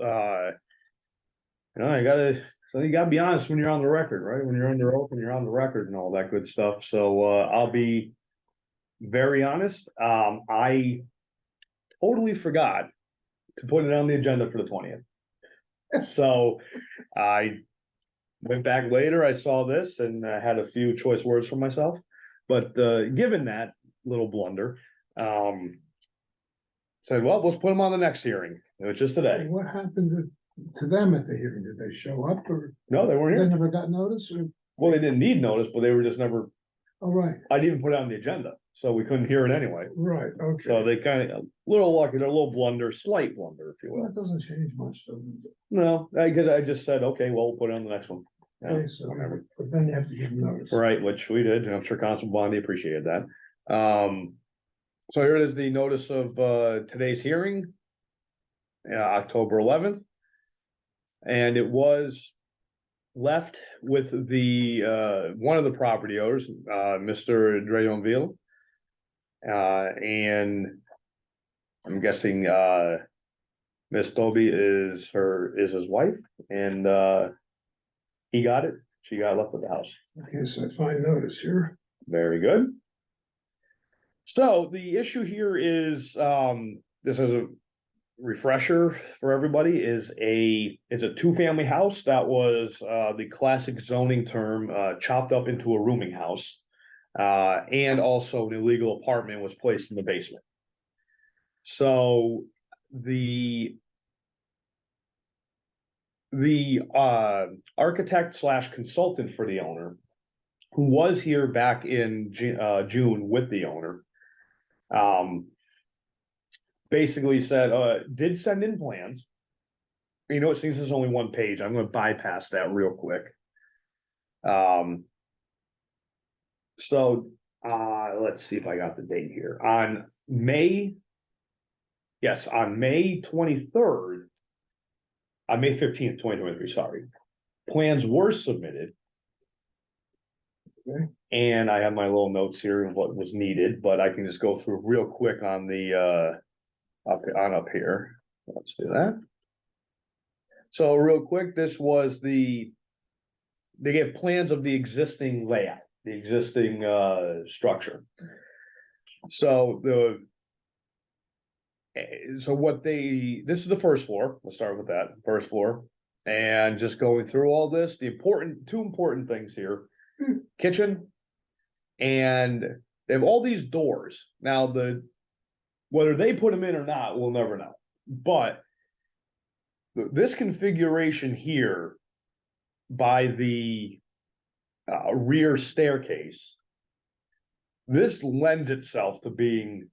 you gotta be honest when you're on the record, right? When you're under oath and you're on the record and all that good stuff. So, I'll be very honest. I totally forgot to put it on the agenda for the 20th. So I went back later, I saw this and had a few choice words for myself. But given that little blunder, said, well, let's put them on the next hearing, which is today. What happened to them at the hearing? Did they show up or No, they weren't they here. never got notice or? Well, they didn't need notice, but they were just never, Oh, right, I didn't even put it on the agenda, so we couldn't hear it anyway. right, okay. So they kind of, a little lucky, they're a little blunder, slight blunder, if you Well, will. that doesn't change much, does it? No, I just said, okay, well, we'll put it on the next one. Yeah, Okay, so, whatever. but then you have to give them notice. Right, which we did, and I'm sure Constable Bondi appreciated that. So here it is, the notice of today's hearing. October 11th. And it was left with the one of the property owners, Mr. Dreonville. And I'm guessing Miss Toby is his wife, and he got it. She got left at the house. Okay, so I find notice here. Very good. So the issue here is, this is a refresher for everybody, it's a 2-family house that was the classic zoning term chopped up into a rooming house. And also an illegal apartment was placed in the basement. So the architect / consultant for the owner, who was here back in June with the owner, basically said, did send in plans. You know, it seems there's only one page. I'm gonna bypass that real quick. So let's see if I got the date here. On May 23rd, on May 15th, 2023, sorry. Plans were submitted. Okay. And I have my little notes here of what was needed, but I can just go through real quick on the up here. Let's do that. So real quick, this was the they get plans of the existing layout, the existing structure. So this is the first floor. Let's start with that first floor. And just going through all this, two important things here, kitchen. And they have all these doors. Now whether they put them in or not, we'll never know. But this configuration here by the rear staircase, this lends itself to being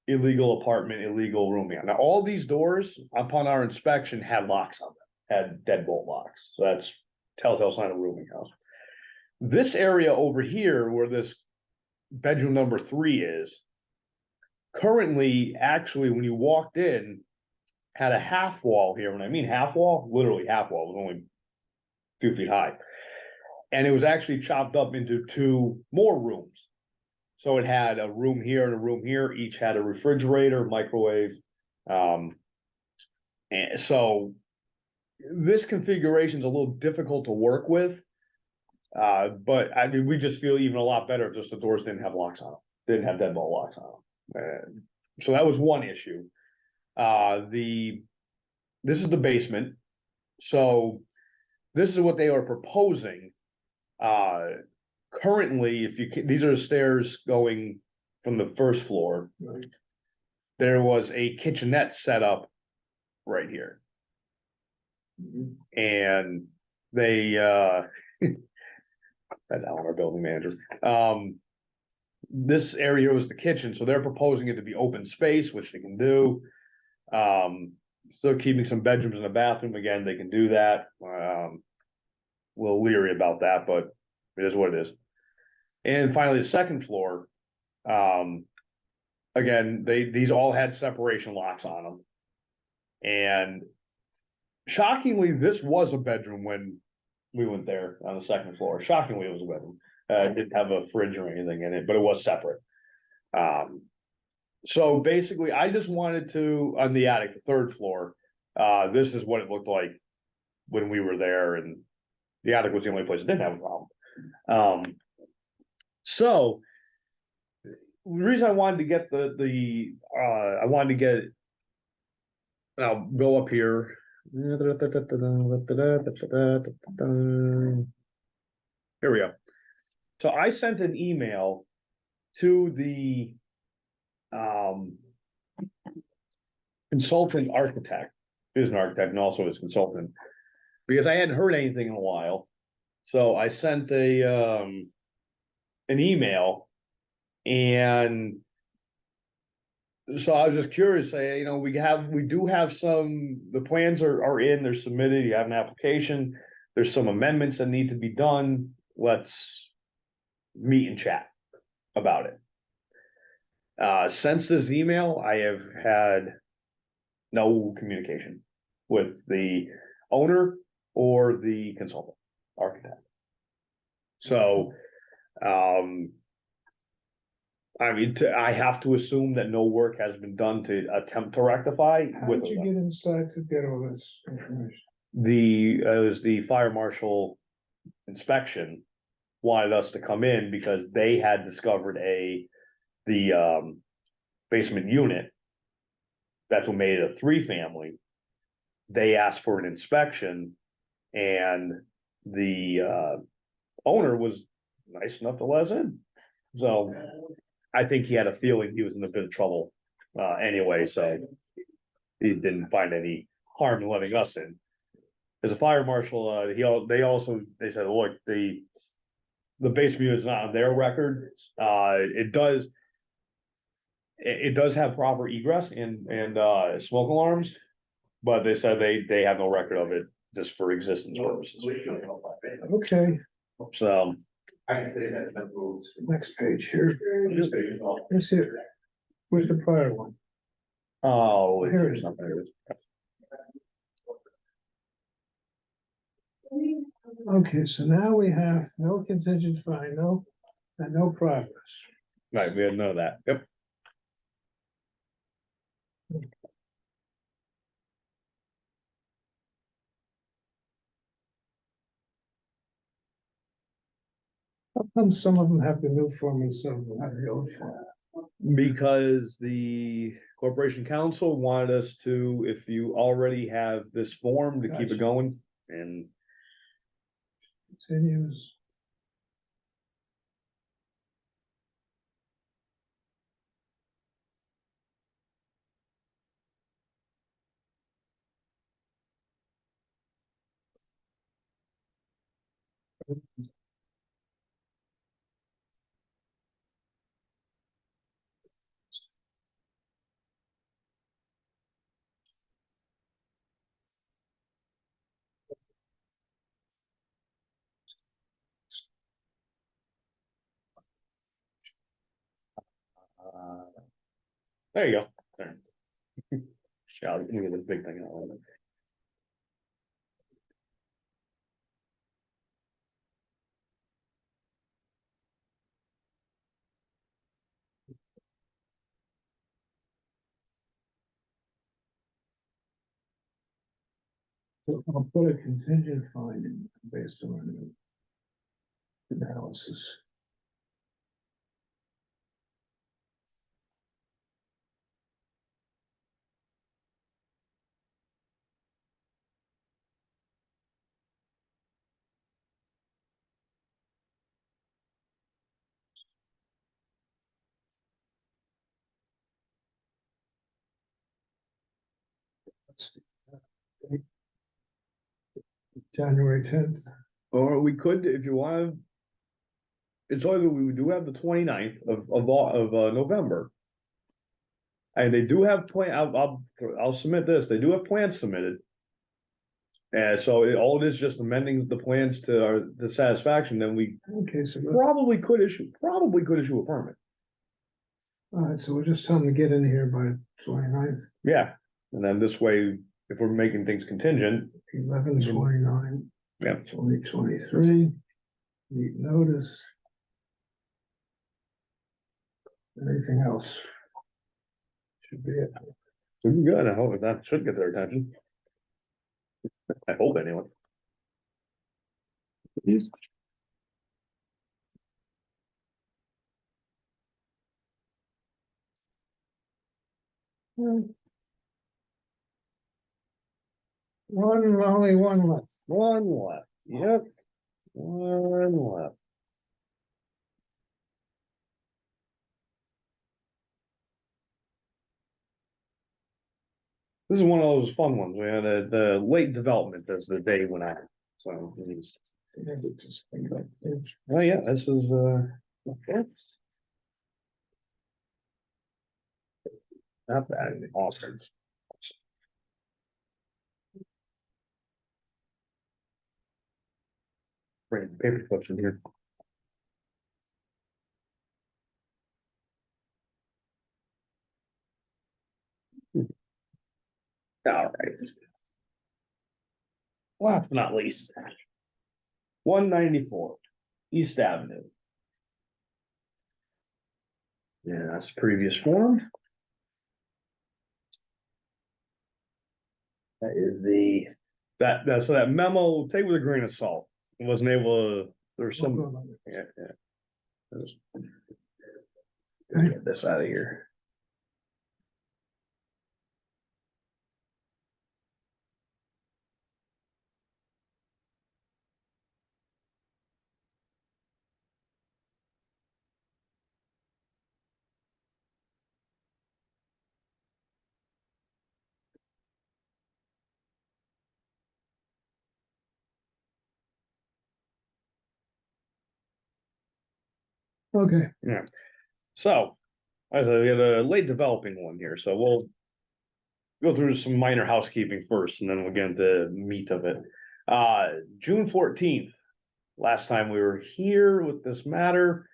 illegal apartment, illegal rooming. Now, all these doors, upon our inspection, had locks on them, had deadbolt locks. So that's telltale sign of rooming house. This area over here, where this bedroom number 3 is, currently, actually, when you walked in, had a half wall here. When I mean half wall, literally half wall, it was only a few feet high. And it was actually chopped up into 2 more rooms. So it had a room here and a room here, each had a refrigerator, microwave. And so this configuration is a little difficult to work with. But I mean, we just feel even a lot better if just the doors didn't have locks on them, didn't have deadbolt locks on them. So that was one issue. This is the basement. So this is what they are proposing. Currently, these are the stairs going from the first floor. Right. There was a kitchenette set up right here. And they, that's Alan, our building manager. This area was the kitchen, so they're proposing it to be open space, which they can do. Still keeping some bedrooms in the bathroom, again, they can do that. A little leery about that, but it is what it is. And finally, the second floor, again, these all had separation locks on them. And shockingly, this was a bedroom when we went there on the second floor. Shockingly, it was a bedroom. It didn't have a fridge or anything in it, but it was separate. So basically, I just wanted to, on the attic, the third floor, this is what it looked like when we were there, and the attic was the only place that didn't have a problem. So the reason I wanted to get I wanted to get, I'll go up here. Here we go. So I sent an email to the consultant architect, who's an architect and also his consultant, because I hadn't heard anything in a while. So I sent an email, and so I was just curious, say, we do have the plans are in, they're submitted, you have an application, there's some amendments that need to be done. Let's meet and chat about it. Since this email, I have had no communication with the owner or the consultant architect. So, I mean, I have to assume that no work has been done to attempt to rectify. How did you get inside to get all this information? It was the fire marshal inspection wanted us to come in because they had discovered the basement unit. That's what made it a 3-family. They asked for an inspection, and the owner was nice enough to let us in. So I think he had a feeling he was in a bit of trouble anyway, so he didn't find any harm in letting us in. As a fire marshal, they said, look, the basement unit is not on their record. It does have proper egress and smoke alarms, but they said they have no record of it just for existence purposes. Okay, So next page here. This here. Where's the prior one? oh, Here it it's is. something. Okay, so now we have no contingent fine, and no progress. Right, we had none of that. Yep. How come some of them have the new form and some of them have the old form? Because the corporation council wanted us to, if you already have this form, to keep Gotcha. it going. And Continues. there you go. There. Yeah, I'll give you this big thing out. So I'll put a contingent finding based on the analysis. Let's see. January 10th. Or we could, if you want. It's only, we do have the 29th of November. And they do have I'll submit this, they do have plans submitted. And so all it is just amending the plans to our, the satisfaction, then we Okay, so, probably could issue a permit. all right, so we're just telling them to get in here by 29th, Yeah, and then this way, if we're making things contingent, 11/29. Yeah. 2023, need notice. Anything else? Should be it. we'll be good. I hope that should get their attention. I hope anyway. Only one left. One left, yep, one left. This is one of those fun ones. We had the late development as the day went out. So, oh yeah, this is not bad. Awesome. Bring the paper clips in here. All right. Last but not least. 194 East Avenue. Yeah, that's previous form. That is so that memo, take with a grain of salt. It wasn't able to, there's some, yeah. Let's get this out of here. Okay, Yeah. So, as I get a late developing one here, so we'll go through some minor housekeeping first, and then we'll get into the meat of it. June 14th, last time we were here with this matter.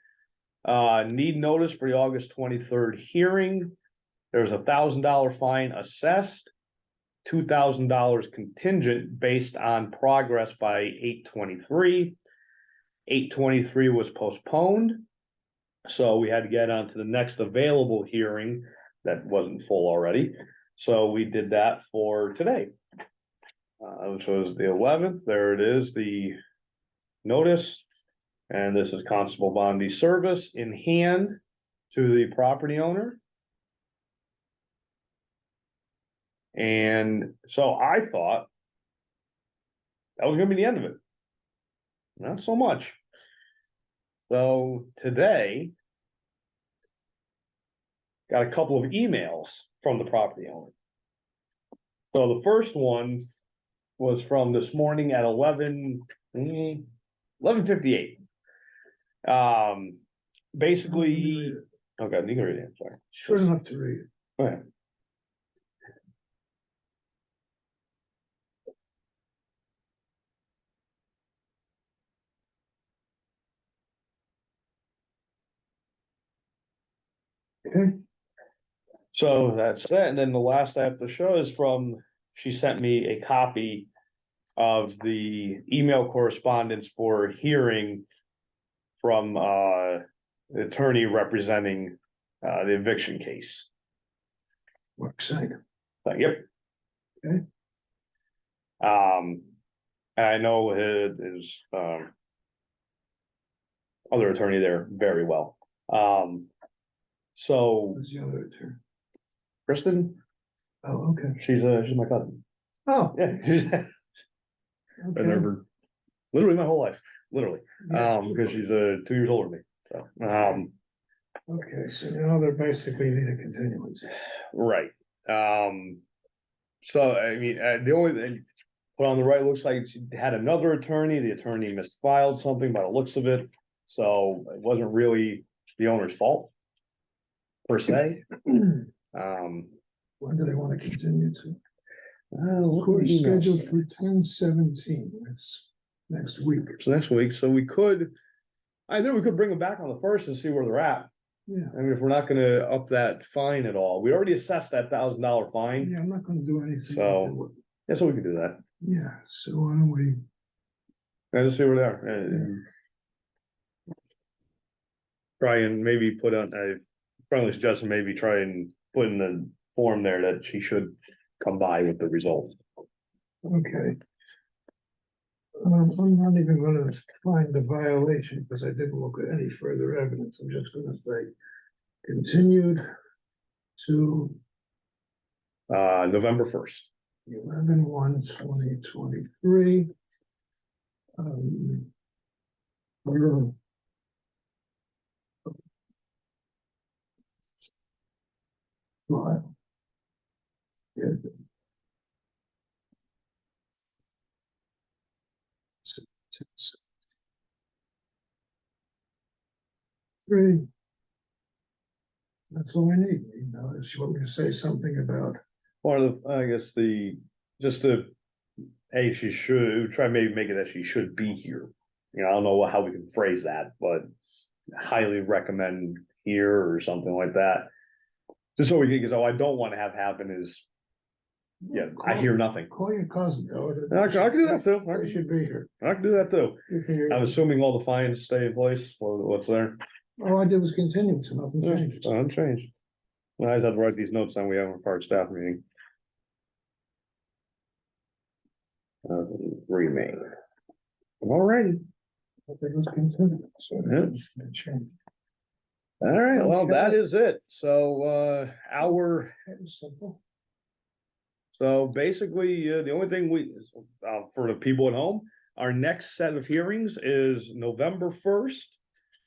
Need notice for the August 23rd hearing. There's $1,000 fine assessed, $2,000 contingent based on progress by 8/23. 8/23 was postponed. So we had to get on to the next available hearing that wasn't full already. So we did that for today. Which was the 11th. There it is, the notice. And this is Constable Bondi's service in hand to the property owner. And so I thought that was gonna be the end of it. Not so much. So today, got a couple of emails from the property owner. So the first one was from this morning at 11:58. Basically, okay, you can read it, sorry. Short enough to read. Okay. Okay, So that's that, and then the last I have to show is from, she sent me a copy of the email correspondence for hearing from the attorney representing the eviction case. Mark second. Like, yep. Okay. And I know his other attorney there very well. So Who's the other attorney? Kristen, Oh, okay. she's my cousin. Oh, Yeah, she's been okay. there for literally my whole life, literally. Yes. Because she's 2 years older than me. So Okay, so now they're basically the continuance. right. So I mean, the only thing put on the right looks like she had another attorney. The attorney misfiled something by the looks of it. So it wasn't really the owner's fault per se. When Um, do they want to continue to? look who We're emailed scheduled me. for 10/17. That's next week. So next week, so we could, I think we could bring them back on the first and see where they're at. Yeah, I mean, if we're not gonna up that fine at all, we already assessed that $1,000 fine. yeah, I'm not gonna do anything. So- Yeah, so we can do that. Yeah, so why don't we, And just see where they are. And try and maybe put on a friendly suggestion, maybe try and put in the form there that she should come by with the results. okay. I'm not even gonna find the violation because I didn't look at any further evidence. I'm just gonna say continued to November 1st. 11/1/2023. We're file. Yeah. Three. That's all I need, you know, if you want me to say something about, Or I guess just to, hey, she should, try maybe make it that she should be here. You know, I don't know how we can phrase that, but highly recommend here or something like that. Just so we can, because what I don't want to have happen is, yeah, I hear nothing. call your cousin, tell her. I can do that too. They should be here. I can do that too. You can hear- I'm assuming all the fines stay in place, or what's there? All I did was continue, so nothing changed. Unchanged. I just have to write these notes down. We have a part staff meeting. Remain. Alrighty, It was continued, so Yeah. it changed. alright, well, Okay. that is it. So, That was simple. so basically, the only thing for the people at home, our next set of hearings is November 1st.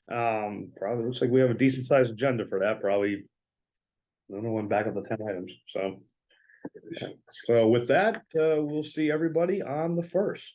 Probably looks like we have a decent sized agenda for that, probably. I don't know, when back up to 10 items, so. So with that, we'll see everybody on the 1st.